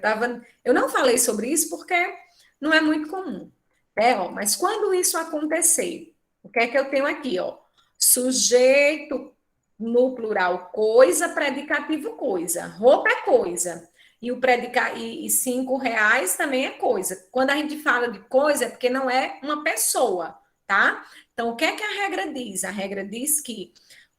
Eu não falei sobre isso porque não é muito comum, né? Ó, mas quando isso acontecer, o que é que eu tenho aqui? Ó? Sujeito no plural coisa, predicativo coisa. Roupa é coisa. E o e R$ 5 também é coisa. Quando a gente fala de coisa, é porque não é uma pessoa, tá? Então, o que é que a regra diz? A regra diz que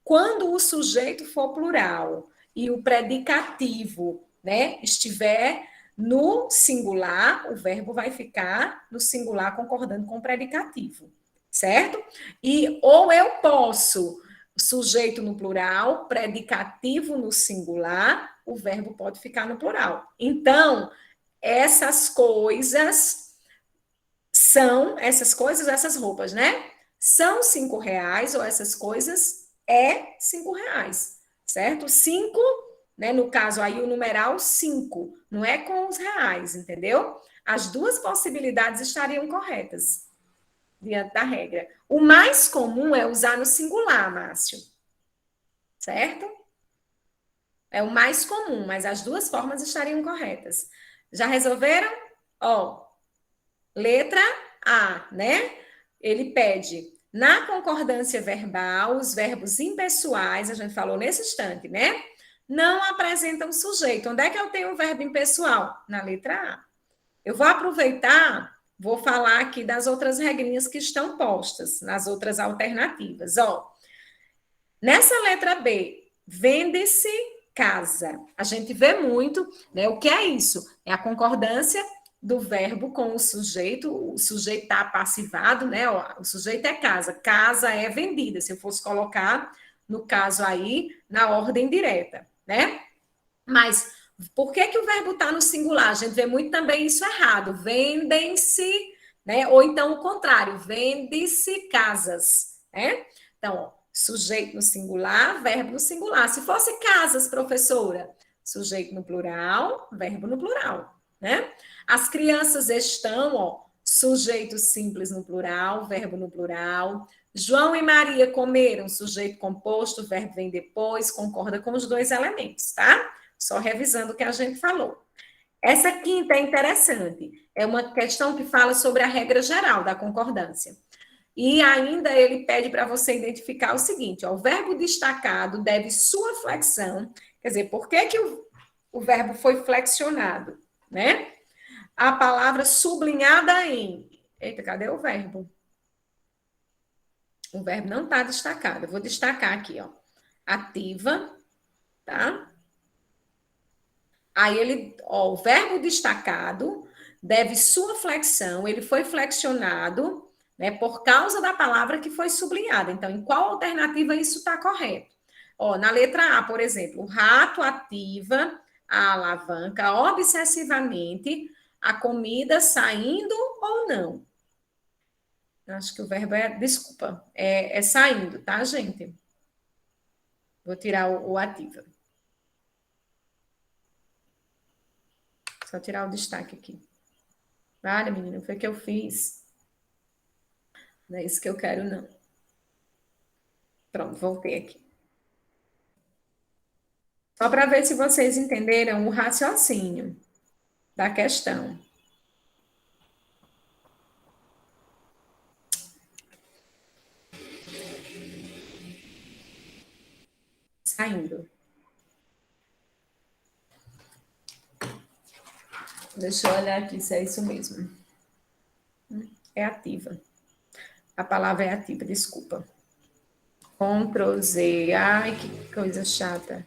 quando o sujeito for plural e o predicativo, né, estiver no singular, o verbo vai ficar no singular concordando com o predicativo, certo? E ou eu posso sujeito no plural, predicativo no singular, o verbo pode ficar no plural. Então, essas coisas, essas roupas, né? São R$ 5, ou essas coisas é R$ 5, certo? 5, né? No caso aí, o numeral 5, não é com os reais, entendeu? As duas possibilidades estariam corretas diante da regra. O mais comum é usar no singular, Márcio, certo? É o mais comum, mas as duas formas estariam corretas. Já resolveram? Ó, letra A, né? Ele pede, na concordância verbal, os verbos impessoais, a gente falou nesse instante, né? Não apresentam sujeito. Onde é que eu tenho o verbo impessoal? Na letra A. Eu vou aproveitar, vou falar aqui das outras regrinhas que estão postas, nas outras alternativas. Ó, nessa letra B, vende-se casa. A gente vê muito, né? O que é isso? É a concordância do verbo com o sujeito está passivado, né? O sujeito é casa, casa é vendida, se eu fosse colocar, no caso aí, na ordem direta, né? Mas por que o verbo está no singular? A gente vê muito também isso errado, vendem-se, né? Ou então o contrário, vende-se casas, né? Então, ó, Sujeito no singular, verbo no singular. Se fosse casas, professora, sujeito no plural, verbo no plural, né? As crianças estão, ó, sujeito simples no plural, verbo no plural. João e Maria comeram, sujeito composto, verbo vem depois, concorda com os dois elementos, tá? Só revisando o que a gente falou. Essa quinta é interessante. É uma questão que fala sobre a regra geral da concordância. E ainda ele pede para você identificar o seguinte, ó, o verbo destacado deve sua flexão, quer dizer, por que que o verbo foi flexionado, né? A palavra sublinhada em... Eita, cadê o verbo? O verbo não está destacado. Eu vou destacar aqui, ó. Ativa, tá? Aí ele, ó, o verbo destacado deve sua flexão, ele foi flexionado, né, por causa da palavra que foi sublinhada. Então, em qual alternativa isso está correto? Ó, na letra A, por exemplo, o rato ativa a alavanca obsessivamente, a comida saindo ou não? Acho que o verbo é, desculpa, é saindo, tá, gente? Vou tirar o ativa. Só tirar o destaque aqui. Vale, menina, foi o que eu fiz. Não é isso que eu quero, não. Pronto, voltei aqui. Só para ver se vocês entenderam o raciocínio da questão. Saindo. Deixa eu olhar aqui se é isso mesmo. É ativa. A palavra é ativa, desculpa. Ctrl Z. Ai, que coisa chata.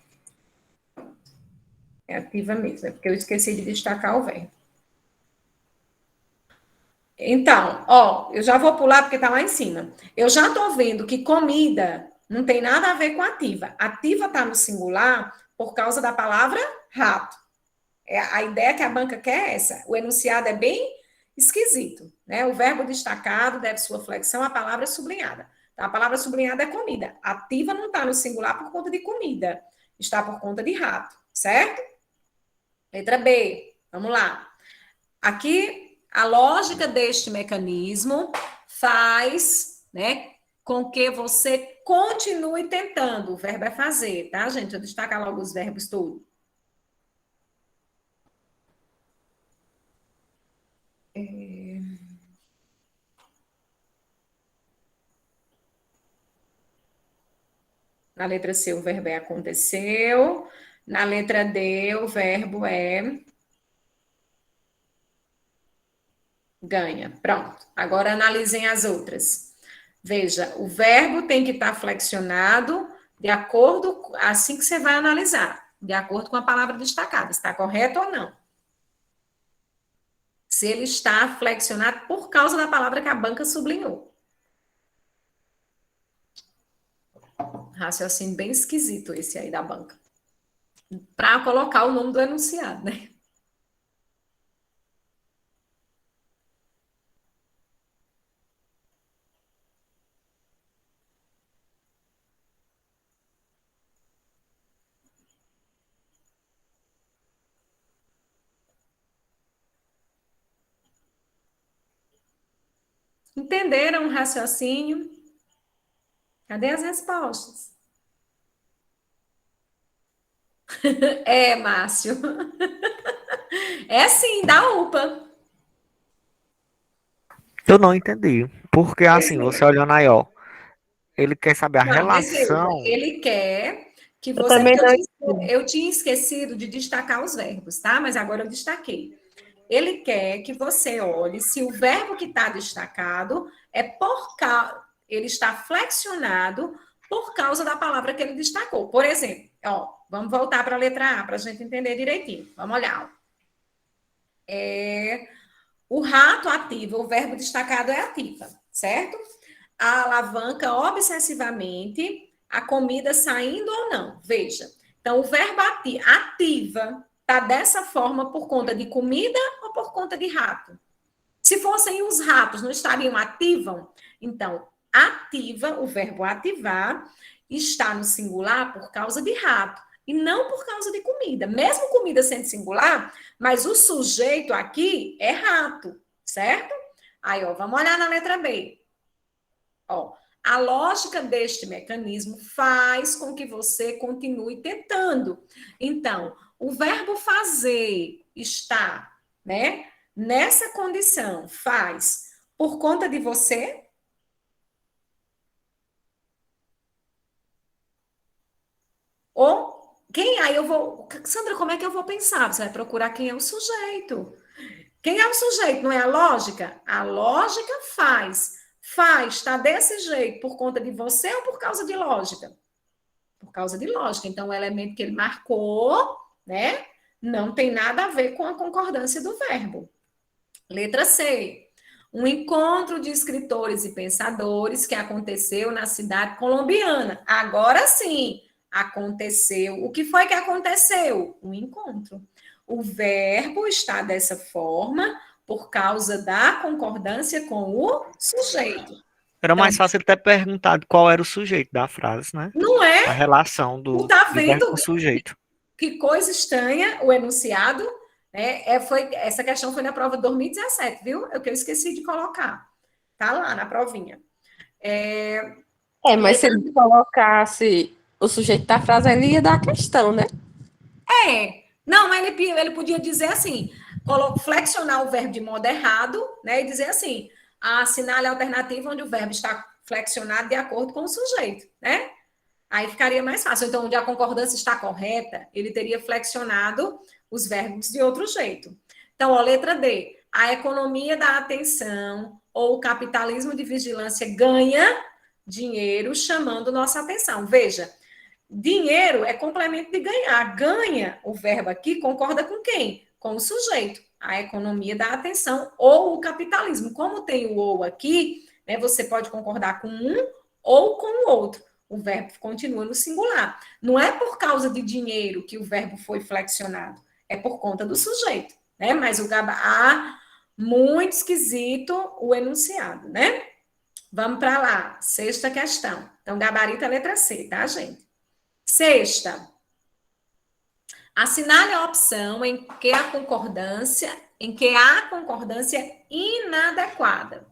É ativa mesmo, é porque eu esqueci de destacar o verbo. Então, ó, eu já vou pular porque tá lá em cima. Eu já tô vendo que comida não tem nada a ver com ativa. Ativa tá no singular por causa da palavra rato. A ideia que a banca quer é essa. O enunciado é bem esquisito, né? O verbo destacado deve sua flexão, a palavra sublinhada. Então, a palavra sublinhada é comida. Ativa não está no singular por conta de comida, está por conta de rato, certo? Letra B, vamos lá. Aqui, a lógica deste mecanismo faz, né, com que você continue tentando. O verbo é fazer, tá, gente? Eu destacar logo os verbos todos. Na letra C, o verbo é aconteceu. Na letra D, o verbo é ganha. Pronto. Agora analisem as outras. Veja, o verbo tem que estar flexionado de acordo, assim que você vai analisar, de acordo com a palavra destacada. Está correto ou não? Se ele está flexionado por causa da palavra que a banca sublinhou. Raciocínio bem esquisito esse aí da banca. Para colocar o nome do enunciado, né? Entenderam o raciocínio? Cadê as respostas? É, Márcio. É sim, da UPA. Eu não entendi. Porque assim, você olhando aí, ó, ele quer saber a Não, mas veja, relação. ele quer que Eu você. também Porque não. eu tinha esquecido de destacar os verbos, tá? Mas agora eu destaquei. Ele quer que você olhe se o verbo que está destacado é por causa. Ele está flexionado por causa da palavra que ele destacou. Por exemplo, ó, vamos voltar para a letra A para a gente entender direitinho. Vamos olhar. Ó. O rato ativa, o verbo destacado é ativa, certo? A alavanca obsessivamente, a comida saindo ou não. Veja. Então, o verbo ativa está dessa forma por conta de comida ou por conta de rato? Se fossem os ratos, não estariam ativam? Então, ativa, o verbo ativar, está no singular por causa de rato e não por causa de comida. Mesmo comida sendo singular, mas o sujeito aqui é rato, certo? Aí, ó, vamos olhar na letra B. Ó, a lógica deste mecanismo faz com que você continue tentando. Então, o verbo fazer está, né, nessa condição, faz por conta de você? Ou quem? Aí eu vou. Sandra, como é que eu vou pensar? Você vai procurar quem é o sujeito. Quem é o sujeito? Não é a lógica? A lógica faz. Faz, está desse jeito por conta de você ou por causa de lógica? Por causa de lógica. Então, o elemento que ele marcou, né, não tem nada a ver com a concordância do verbo. Letra C. Um encontro de escritores e pensadores que aconteceu na cidade colombiana. Agora sim, aconteceu. O que foi que aconteceu? Um encontro. O verbo está dessa forma por causa da concordância com o sujeito. Era Então, mais fácil ter perguntado qual era o sujeito da frase, né? não é? A relação Tá do verbo vendo com o sujeito. que coisa estranha o enunciado, né? Essa questão foi na prova de 2017, viu? É o que eu esqueci de colocar. Tá lá na provinha. Mas se ele colocasse o sujeito da frase, ele ia dar a questão, né? Não, ele podia dizer assim, flexionar o verbo de modo errado, né? E dizer assim, assinale a alternativa onde o verbo está flexionado de acordo com o sujeito, né? Aí ficaria mais fácil. Então, onde a concordância está correta, ele teria flexionado os verbos de outro jeito. Então, ó, letra D. A economia da atenção ou o capitalismo de vigilância ganha dinheiro chamando nossa atenção. Veja, dinheiro é complemento de ganhar. Ganha, o verbo aqui, concorda com quem? Com o sujeito. A economia da atenção ou o capitalismo. Como tem o ou aqui, né, você pode concordar com um ou com o outro. O verbo continua no singular. Não é por causa de dinheiro que o verbo foi flexionado, é por conta do sujeito, né? Mas muito esquisito o enunciado, né? Vamos para lá, sexta questão. Então, gabarito é a letra C, tá, gente? Sexta. Assinale a opção em que a concordância é inadequada.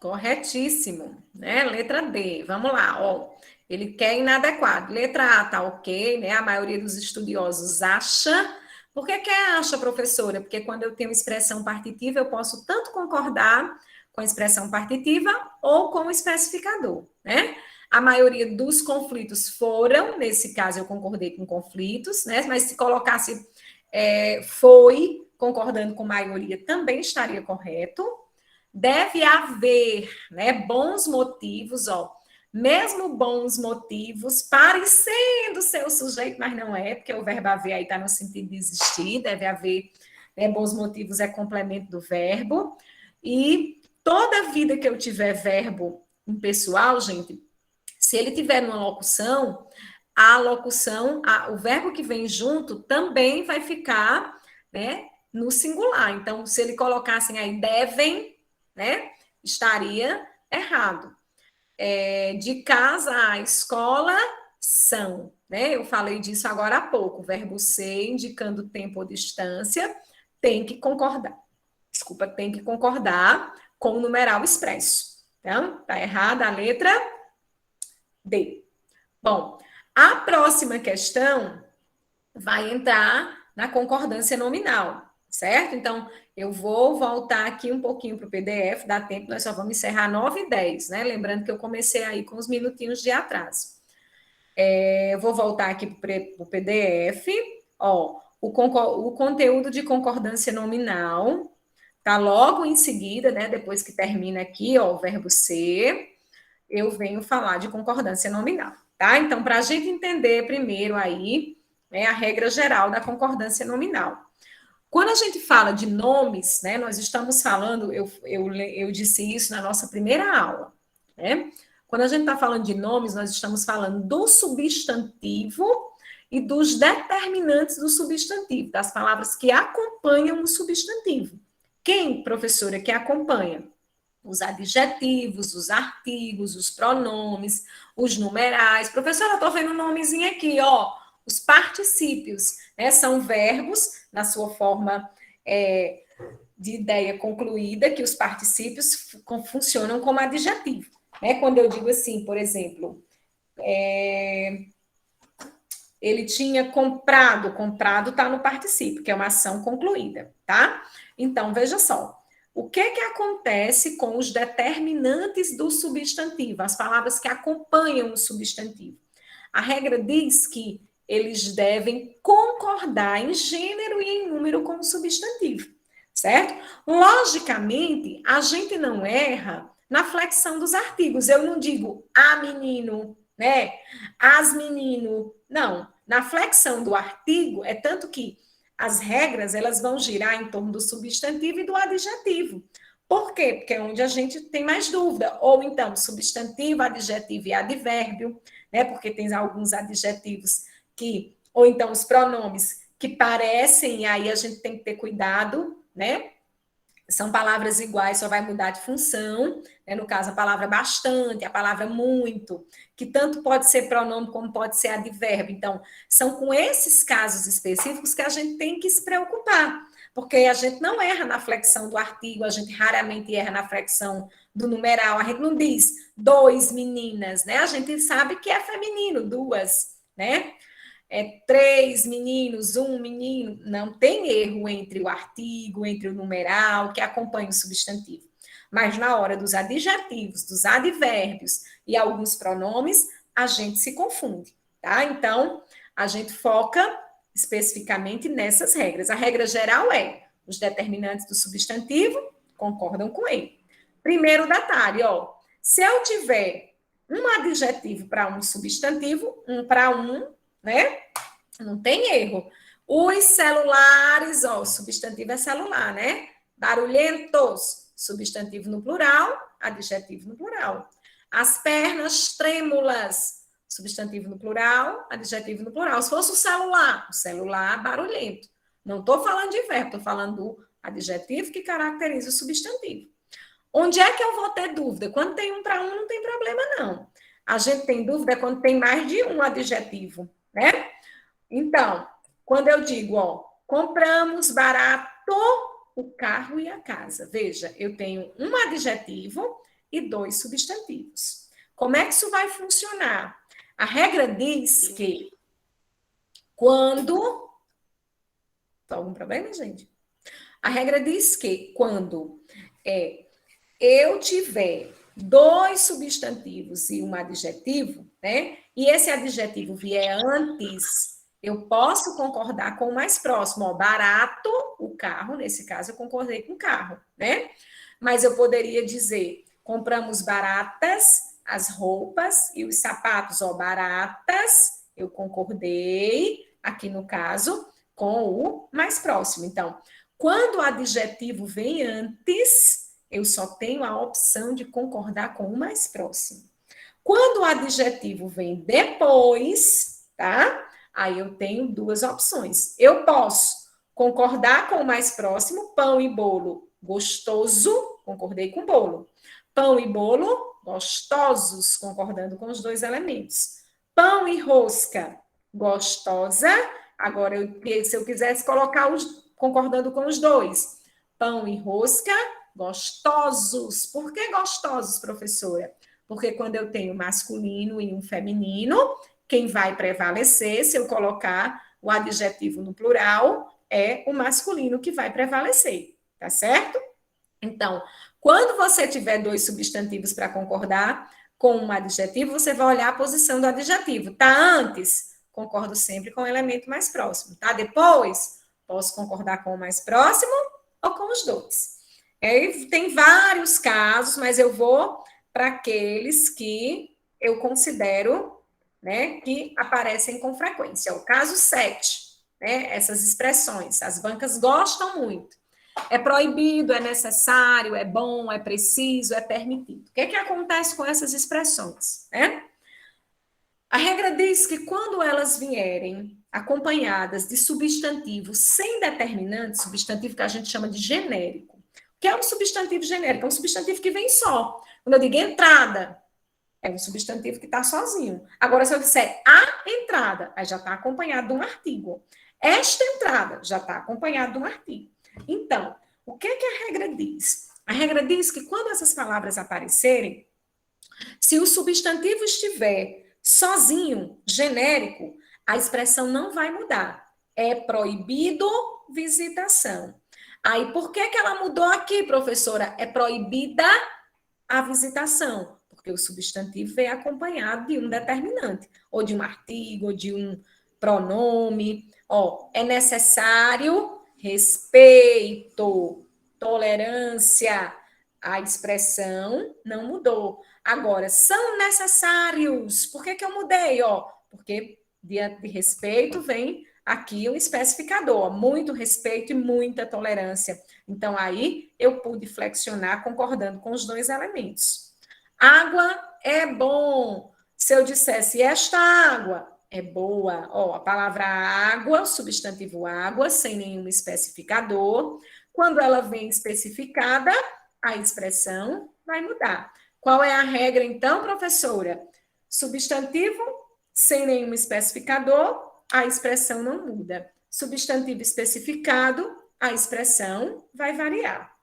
Corretíssimo, né? Letra D. Vamos lá, ó. Ele quer inadequado. Letra A tá ok, né? A maioria dos estudiosos acha. Por que que acha, professora? Porque quando eu tenho expressão partitiva, eu posso tanto concordar com a expressão partitiva ou com o especificador, né? A maioria dos conflitos foram, nesse caso eu concordei com conflitos, né? Mas se colocasse foi, concordando com maioria, também estaria correto. Deve haver, né, bons motivos, ó, mesmo bons motivos, parecendo ser o sujeito, mas não é, porque o verbo haver aí está no sentido de existir, deve haver, né, bons motivos é complemento do verbo, e toda vida que eu tiver verbo impessoal, gente, se ele tiver numa locução, o verbo que vem junto também vai ficar, né, no singular. Então, se ele colocassem aí devem, né, estaria errado. De casa à escola são, né? Eu falei disso agora há pouco. O verbo ser, indicando tempo ou distância, tem que concordar. Desculpa, tem que concordar com o numeral expresso. Então, tá errada a letra D. Bom, a próxima questão vai entrar na concordância nominal, certo? Então, eu vou voltar aqui um pouquinho para o PDF, dá tempo, nós só vamos encerrar 9h10, né? Lembrando que eu comecei aí com uns minutinhos de atraso. Eu vou voltar aqui para o PDF, ó, o conteúdo de concordância nominal, tá logo em seguida, né? Depois que termina aqui, ó, o verbo ser, eu venho falar de concordância nominal, tá? Então, para a gente entender primeiro aí, né, a regra geral da concordância nominal. Quando a gente fala de nomes, né, nós estamos falando, eu disse isso na nossa primeira aula, né? Quando a gente está falando de nomes, nós estamos falando do substantivo e dos determinantes do substantivo, das palavras que acompanham o substantivo. Quem, professora, que acompanha? Os adjetivos, os artigos, os pronomes, os numerais. Professora, eu estou vendo um nomezinho aqui, ó. Os particípios, né? São verbos, na sua forma de ideia concluída, que os particípios funcionam como adjetivo. Né? Quando eu digo assim, por exemplo, ele tinha comprado, comprado está no particípio, que é uma ação concluída, tá? Então, veja só. O que acontece com os determinantes do substantivo, as palavras que acompanham o substantivo? A regra diz que eles devem concordar em gênero e em número com o substantivo, certo? Logicamente, a gente não erra na flexão dos artigos. Eu não digo a menino, né? As menino. Não. Na flexão do artigo, é tanto que as regras, elas vão girar em torno do substantivo e do adjetivo. Por quê? Porque é onde a gente tem mais dúvida. Ou então, substantivo, adjetivo e advérbio, né? Porque tem alguns adjetivos que, ou então os pronomes que parecem, e aí a gente tem que ter cuidado, né? São palavras iguais, só vai mudar de função, né? No caso, a palavra bastante, a palavra muito, que tanto pode ser pronome como pode ser advérbio. Então, são com esses casos específicos que a gente tem que se preocupar, porque a gente não erra na flexão do artigo, a gente raramente erra na flexão do numeral, a gente não diz 2 meninas, né? A gente sabe que é feminino, 2, né? 3 meninos, 1 menino, não tem erro entre o artigo, entre o numeral, que acompanha o substantivo. Mas na hora dos adjetivos, dos advérbios e alguns pronomes, a gente se confunde, tá? Então, a gente foca especificamente nessas regras. A regra geral é: os determinantes do substantivo concordam com ele. Primeiro detalhe, ó, se eu tiver um adjetivo para um substantivo, um para um, né? Não tem erro. Os celulares, ó, o substantivo é celular, né? Barulhentos, substantivo no plural, adjetivo no plural. As pernas trêmulas, substantivo no plural, adjetivo no plural. Se fosse o celular barulhento. Não estou falando de verbo, estou falando do adjetivo que caracteriza o substantivo. Onde é que eu vou ter dúvida? Quando tem um para um, não tem problema, não. A gente tem dúvida quando tem mais de um adjetivo, né? Então, quando eu digo, ó, compramos barato o carro e a casa. Veja, eu tenho um adjetivo e 2 substantivos. Como é que isso vai funcionar? A regra diz que quando... Tá algum problema, gente? A regra diz que quando eu tiver 2 substantivos e um adjetivo, né? E esse adjetivo vier antes, eu posso concordar com o mais próximo. Ó, barato, o carro, nesse caso eu concordei com o carro, né? Mas eu poderia dizer, compramos baratas as roupas e os sapatos, ó, baratas, eu concordei, aqui no caso, com o mais próximo. Então, quando o adjetivo vem antes, eu só tenho a opção de concordar com o mais próximo. Quando o adjetivo vem depois, tá? Aí eu tenho 2 opções. Eu posso concordar com o mais próximo, pão e bolo gostoso, concordei com bolo. Pão e bolo gostosos, concordando com os 2 elementos. Pão e rosca gostosa. Agora, se eu quisesse colocar concordando com os 2. Pão e rosca gostosos. Por que gostosos, professora? Porque quando eu tenho masculino e um feminino, quem vai prevalecer, se eu colocar o adjetivo no plural, é o masculino que vai prevalecer, tá certo? Então, quando você tiver dois substantivos para concordar com um adjetivo, você vai olhar a posição do adjetivo. Tá antes? Concordo sempre com o elemento mais próximo. Tá depois? Posso concordar com o mais próximo ou com os dois. Tem vários casos, mas eu vou para aqueles que eu considero, né, que aparecem com frequência. O caso 7, né, essas expressões. As bancas gostam muito. É proibido, é necessário, é bom, é preciso, é permitido. O que acontece com essas expressões, né? A regra diz que quando elas vierem acompanhadas de substantivo sem determinante, substantivo que a gente chama de genérico. O que é um substantivo genérico? É um substantivo que vem só. Quando eu digo entrada, é um substantivo que está sozinho. Agora, se eu disser a entrada, aí já está acompanhado de um artigo. Esta entrada já está acompanhado de um artigo. Então, o que a regra diz? A regra diz que quando essas palavras aparecerem, se o substantivo estiver sozinho, genérico, a expressão não vai mudar. É proibido visitação. Aí, por que ela mudou aqui, professora? É proibida a visitação, porque o substantivo vem acompanhado de um determinante, ou de um artigo, ou de um pronome. É necessário respeito, tolerância. A expressão não mudou. Agora, são necessários. Por que eu mudei? Porque diante de respeito vem aqui um especificador. Muito respeito e muita tolerância. Então, aí eu pude flexionar concordando com os dois elementos. Água é bom. Se eu dissesse esta água é boa, a palavra água, o substantivo água, sem nenhum especificador, quando ela vem especificada, a expressão vai mudar. Qual é a regra, então, professora? Substantivo sem nenhum especificador, a expressão não muda. Substantivo especificado, a expressão vai variar.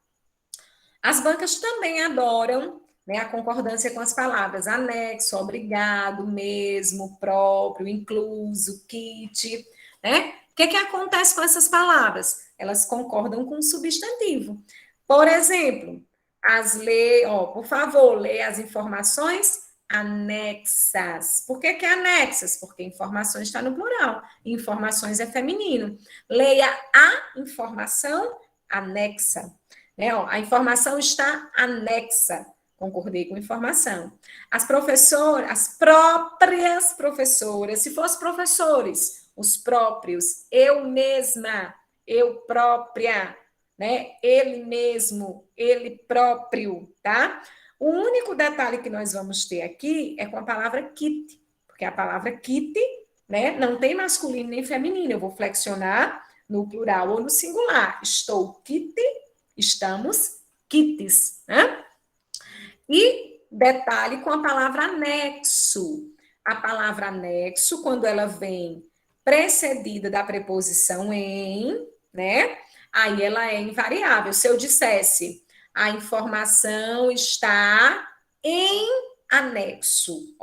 As bancas também adoram, né, a concordância com as palavras anexo, obrigado, mesmo, próprio, incluso, kit, né? O que acontece com essas palavras? Elas concordam com o substantivo. Por exemplo, por favor, leia as informações anexas. Por que anexas? Porque informações está no plural. Informações é feminino. Leia a informação anexa. A informação está anexa. Concordei com a informação. As próprias professoras, se fossem professores, os próprios, eu mesma, eu própria, né? Ele mesmo, ele próprio, tá? O único detalhe que nós vamos ter aqui é com a palavra kit, porque a palavra kit, né, não tem masculino nem feminino. Eu vou flexionar no plural ou no singular. Estou kit, estamos kits, né? E detalhe com a palavra anexo. A palavra anexo, quando ela vem precedida da preposição em, né? Aí ela é invariável. Se eu dissesse, a informação está em anexo,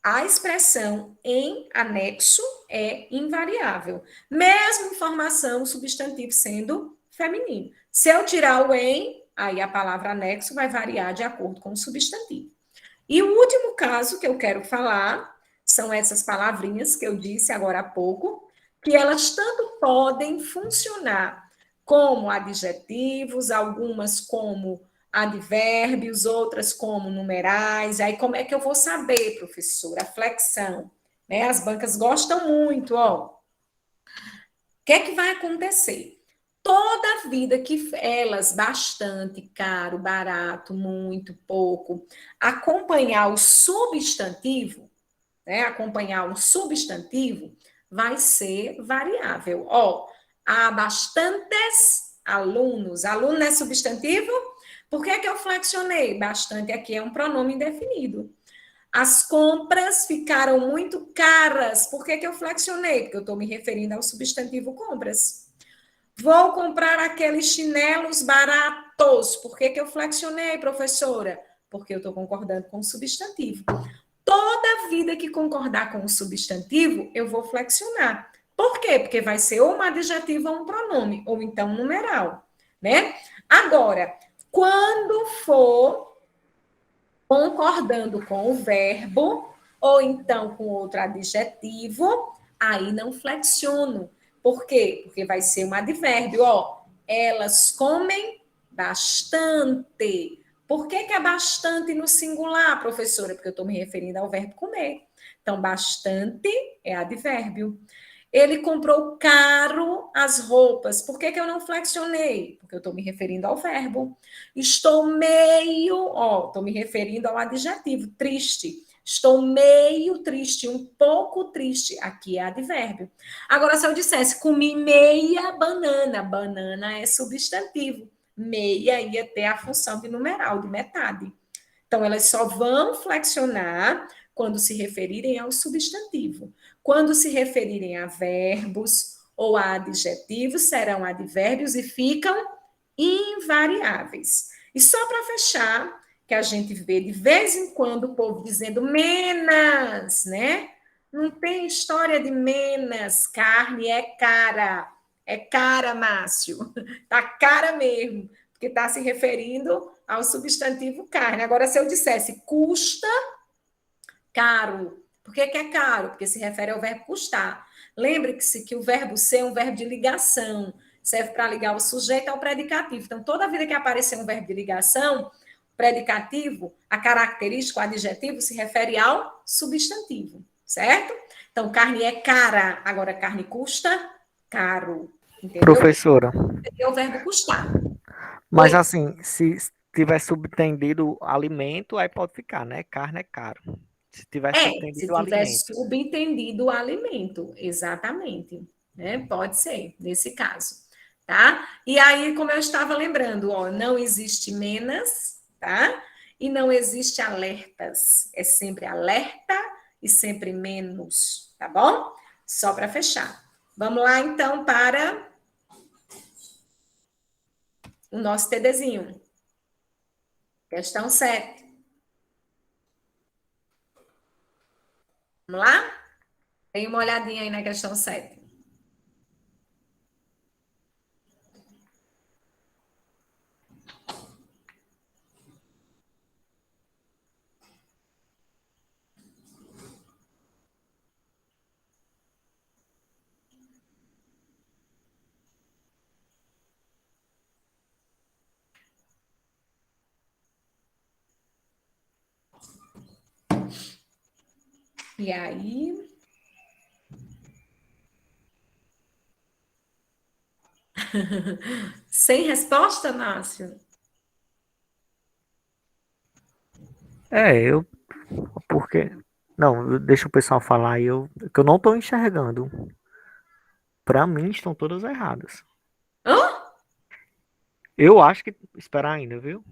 a expressão em anexo é invariável. Mesmo informação, substantivo sendo feminino. Se eu tirar o em, aí a palavra anexo vai variar de acordo com o substantivo. E o último caso que eu quero falar são essas palavrinhas que eu disse agora há pouco, que elas tanto podem funcionar como adjetivos, algumas como advérbios, outras como numerais. Aí como é que eu vou saber, professora? A flexão, né? As bancas gostam muito, O que é que vai acontecer? Toda vida que elas, bastante, caro, barato, muito, pouco, acompanhar o substantivo, né? Acompanhar um substantivo, vai ser variável. Há bastantes alunos. Aluno é substantivo? Por que eu flexionei? Bastante aqui é um pronome indefinido. As compras ficaram muito caras. Por que eu flexionei? Porque eu estou me referindo ao substantivo compras. Vou comprar aqueles chinelos baratos. Por que eu flexionei, professora? Porque eu estou concordando com o substantivo. Toda vida que concordar com o substantivo, eu vou flexionar. Por quê? Porque vai ser ou um adjetivo ou um pronome, ou então um numeral, né? Agora, quando for concordando com o verbo, ou então com outro adjetivo, aí não flexiono. Por quê? Porque vai ser um advérbio, ó. Elas comem bastante. Por que é bastante no singular, professora? Porque eu estou me referindo ao verbo comer. Então, bastante é advérbio. Ele comprou caro as roupas. Por que eu não flexionei? Porque eu estou me referindo ao verbo. Estou meio, ó, estou me referindo ao adjetivo, triste. Estou meio triste, um pouco triste. Aqui é advérbio. Agora, se eu dissesse comi meia banana, banana é substantivo. Meia ia ter a função de numeral, de metade. Então, elas só vão flexionar quando se referirem ao substantivo. Quando se referirem a verbos ou a adjetivos, serão advérbios e ficam invariáveis. E só para fechar, que a gente vê de vez em quando o povo dizendo menos, né? Não tem história de menos, carne é cara. É cara, Márcio. Tá cara mesmo, porque está se referindo ao substantivo carne. Agora, se eu dissesse custa caro, por que é caro? Porque se refere ao verbo custar. Lembre-se que o verbo ser é um verbo de ligação, serve para ligar o sujeito ao predicativo. Então, toda vida que aparecer um verbo de ligação, predicativo, a característica, o adjetivo, se refere ao substantivo, certo? Então, carne é cara, agora carne custa caro, entendeu? Professora, É o verbo custar. mas Oi. assim, se tiver subtendido alimento, aí pode ficar, né? Carne é caro. Se tiver Se subtendido tiver alimento. subentendido o alimento, exatamente, né? Pode ser, nesse caso, tá? E aí, como eu estava lembrando, ó, não existe menos, tá? E não existe alertas, é sempre alerta e sempre menos, tá bom? Só para fechar. Vamos lá, então, para o nosso TDzinho. Questão 7. Vamos lá? Tem uma olhadinha aí na questão 7. E aí? Sem resposta, Márcio? Eu. Porque. Não, deixa o pessoal falar aí, que eu não tô enxergando. Pra mim, estão todas erradas. Hã? Eu acho que. Esperar ainda, viu?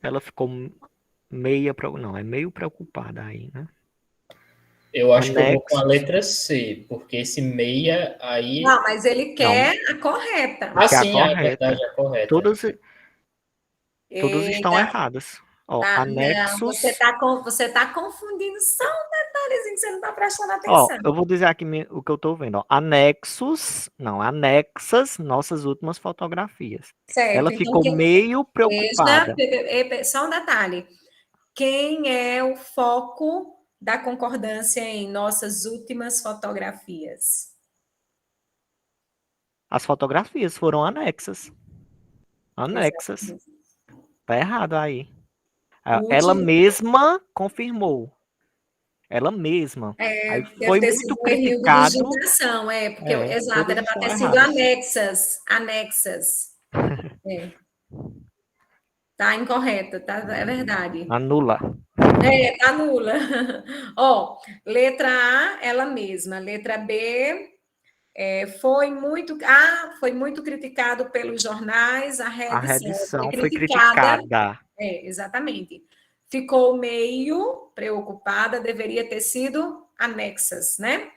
Ela ficou Não, é meio preocupada aí, né? Eu acho que eu vou com a Anexos. letra C, porque esse meia aí. Não, mas ele Não, quer a correta. Ah, que é a sim, é verdade, correta. é a correta. Todas estão Eita, erradas. Ó, tá, não, anexos. você tá confundindo só um detalhezinho que você não tá prestando Ó, atenção. eu vou dizer aqui o que eu tô vendo, ó. Anexos, não, anexas nossas últimas fotografias. Certo, Ela então ficou meio preocupada. só um detalhe. Quem é o foco da concordância em nossas últimas fotografias? As fotografias foram anexas. Anexas. Exatamente. Tá errado aí. Ela Último, mesma confirmou. Ela mesma. Aí deve foi ter sido muito um errinho de criticado. digitação, porque, exato, Todas era para estão ter sido erradas. anexas, anexas. É, tá incorreta, tá? É verdade. Anula. Tá nula. Ó, letra A, ela mesma. Letra B, foi muito criticado pelos jornais, a A reedição foi redição foi criticada. criticada. Exatamente. Ficou meio preocupada, deveria ter sido anexas, né?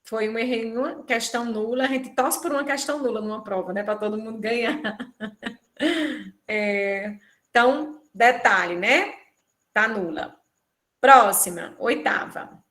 Foi um errinho, questão nula. A gente torce por uma questão nula numa prova, né? Para todo mundo ganhar. Então, detalhe, né? Tá nula. Próxima, 8ª.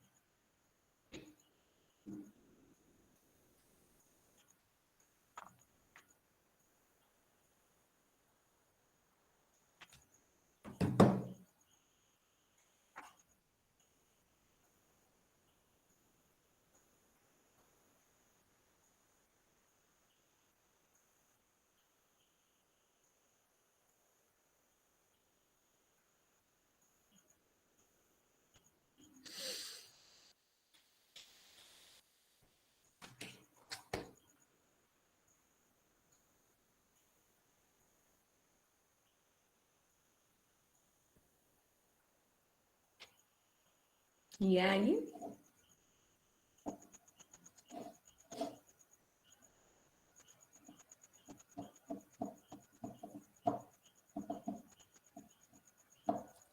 E aí?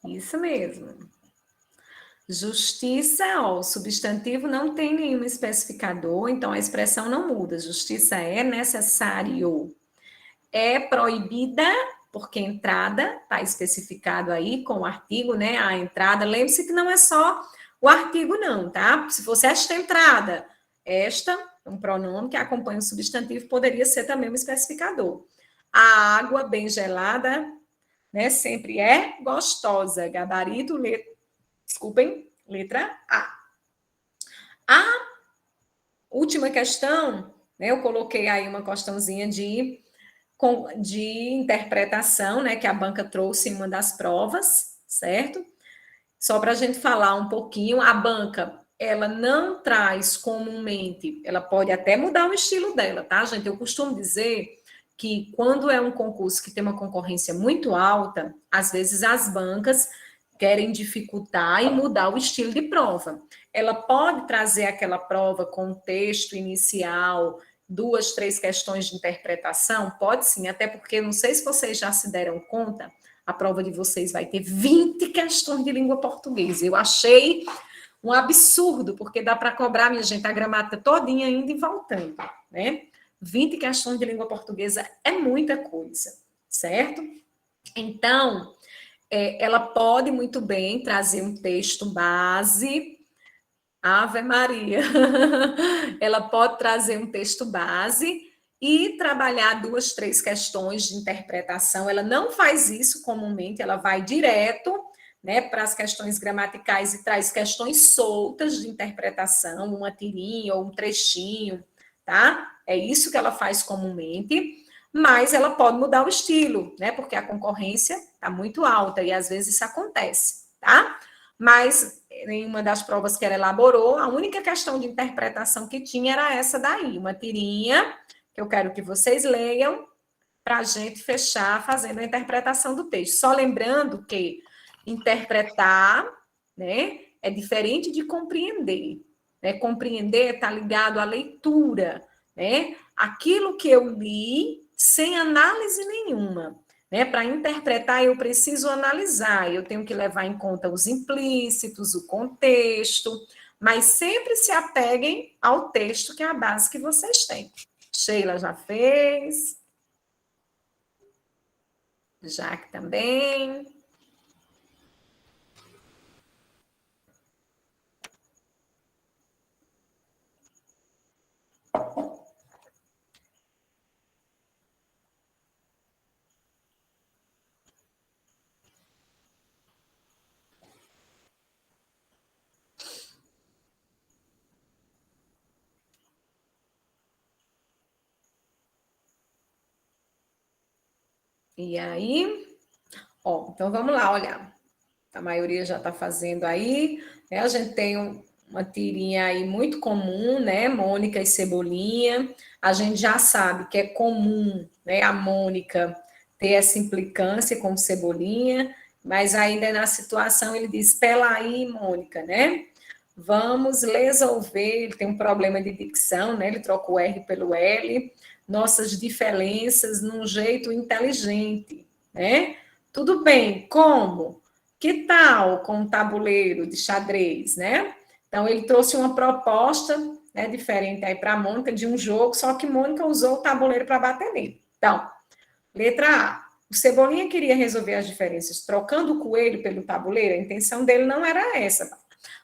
Isso mesmo. Justiça, ó, o substantivo não tem nenhum especificador, então a expressão não muda. Justiça é necessário. É proibida, porque entrada está especificado aí com o artigo, né? A entrada, lembre-se que não é só o artigo, não, tá? Se fosse esta entrada, esta, um pronome que acompanha o substantivo, poderia ser também um especificador. A água bem gelada, né? Sempre é gostosa. Gabarito, desculpem, letra A. A última questão, né? Eu coloquei aí uma questãozinha de interpretação, né, que a banca trouxe em uma das provas, certo? Só para a gente falar um pouquinho, a banca, ela não traz comumente, ela pode até mudar o estilo dela, tá, gente? Eu costumo dizer que quando é um concurso que tem uma concorrência muito alta, às vezes as bancas querem dificultar e mudar o estilo de prova. Ela pode trazer aquela prova com texto inicial, 2, 3 questões de interpretação? Pode sim, até porque não sei se vocês já se deram conta, a prova de vocês vai ter 20 questões de língua portuguesa. Eu achei um absurdo, porque dá para cobrar, minha gente, a gramática todinha indo e voltando, né? 20 questões de língua portuguesa é muita coisa, certo? Então, ela pode muito bem trazer um texto base. Ave Maria. Ela pode trazer um texto base e trabalhar 2, 3 questões de interpretação. Ela não faz isso comumente, ela vai direto, né, para as questões gramaticais e traz questões soltas de interpretação, uma tirinha ou um trechinho, tá? É isso que ela faz comumente, mas ela pode mudar o estilo, né? Porque a concorrência está muito alta e às vezes isso acontece, tá? Mas em uma das provas que ela elaborou, a única questão de interpretação que tinha era essa daí, uma tirinha, que eu quero que vocês leiam, para a gente fechar fazendo a interpretação do texto. Só lembrando que interpretar, né, é diferente de compreender. Né? Compreender está ligado à leitura, né? Aquilo que eu li sem análise nenhuma. Né? Para interpretar, eu preciso analisar, eu tenho que levar em conta os implícitos, o contexto, mas sempre se apeguem ao texto, que é a base que vocês têm. Sheila já fez. Jaque também. E aí, ó, então vamos lá olhar. A maioria já está fazendo aí, né? A gente tem uma tirinha aí muito comum, né? Mônica e Cebolinha. A gente já sabe que é comum, né? A Mônica ter essa implicância com Cebolinha, mas ainda na situação ele diz: "Pela aí, Mônica, né? Vamos resolver." Ele tem um problema de dicção, né? Ele troca o R pelo L. Nossas diferenças num jeito inteligente, né? Tudo bem, como? Que tal com um tabuleiro de xadrez, né? Então, ele trouxe uma proposta, né, diferente aí para a Mônica, de um jogo, só que Mônica usou o tabuleiro para bater nele. Então, letra A. O Cebolinha queria resolver as diferenças trocando o coelho pelo tabuleiro, a intenção dele não era essa.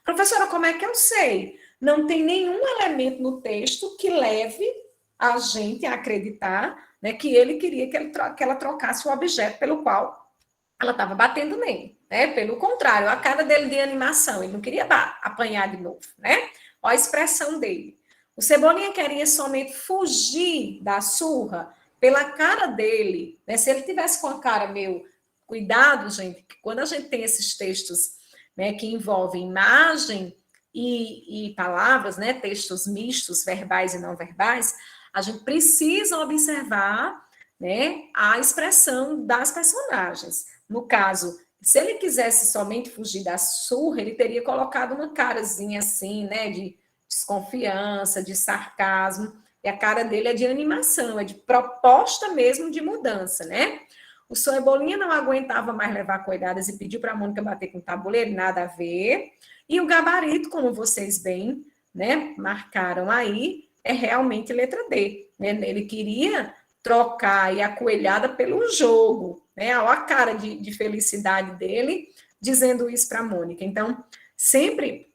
Professora, como é que eu sei? Não tem nenhum elemento no texto que leve a gente a acreditar, né, que ele queria que ela trocasse o objeto pelo qual ela estava batendo nele, né? Pelo contrário, a cara dele de animação, ele não queria apanhar de novo, né? Olha a expressão dele. O Cebolinha queria somente fugir da surra pela cara dele, né? Se ele tivesse com a cara meio... Cuidado, gente, que quando a gente tem esses textos, né, que envolvem imagem e palavras, né, textos mistos, verbais e não verbais, a gente precisa observar, né, a expressão das personagens. No caso, Se ele quisesse somente fugir da surra, ele teria colocado uma carazinha assim, né, de desconfiança, de sarcasmo, e a cara dele é de animação, é de proposta mesmo de mudança, né? O Cebolinha não aguentava mais levar coidadas e pediu para a Mônica bater com o tabuleiro, nada a ver. E o gabarito, como vocês bem, né, marcaram aí, é realmente letra D, né? Ele queria trocar aí a coelhada pelo jogo, né? Olha a cara de felicidade dele dizendo isso para a Mônica. Então, sempre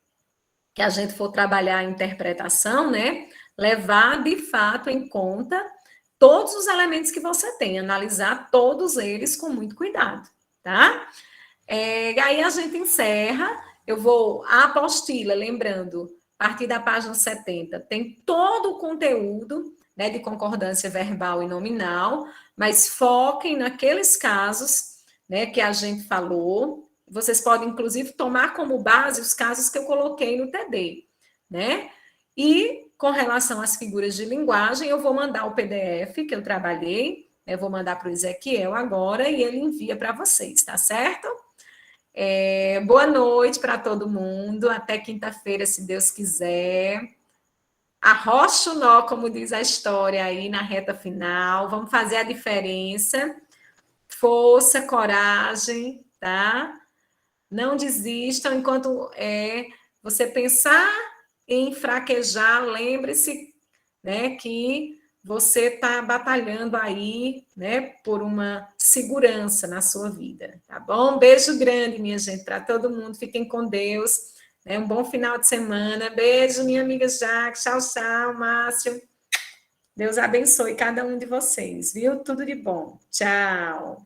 que a gente for trabalhar a interpretação, né, levar de fato em conta todos os elementos que você tem, analisar todos eles com muito cuidado, tá? Aí a gente encerra, a apostila, lembrando, a partir da página 70, tem todo o conteúdo, né, de concordância verbal e nominal, mas foquem naqueles casos, né, que a gente falou. Vocês podem, inclusive, tomar como base os casos que eu coloquei no TD, né? E, com relação às figuras de linguagem, eu vou mandar o PDF que eu trabalhei, eu vou mandar para o Ezequiel agora e ele envia para vocês, tá certo? Boa noite para todo mundo, até quinta-feira, se Deus quiser. Arrocha o nó, como diz a história aí na reta final, vamos fazer a diferença. Força, coragem, tá? Não desistam enquanto você pensar em fraquejar, lembre-se, né, que você está batalhando aí, né, por uma segurança na sua vida, tá bom? Beijo grande, minha gente, para todo mundo. Fiquem com Deus, né? Um bom final de semana. Beijo, minha amiga Jaque. Tchau, tchau, Márcio. Deus abençoe cada um de vocês, viu? Tudo de bom. Tchau.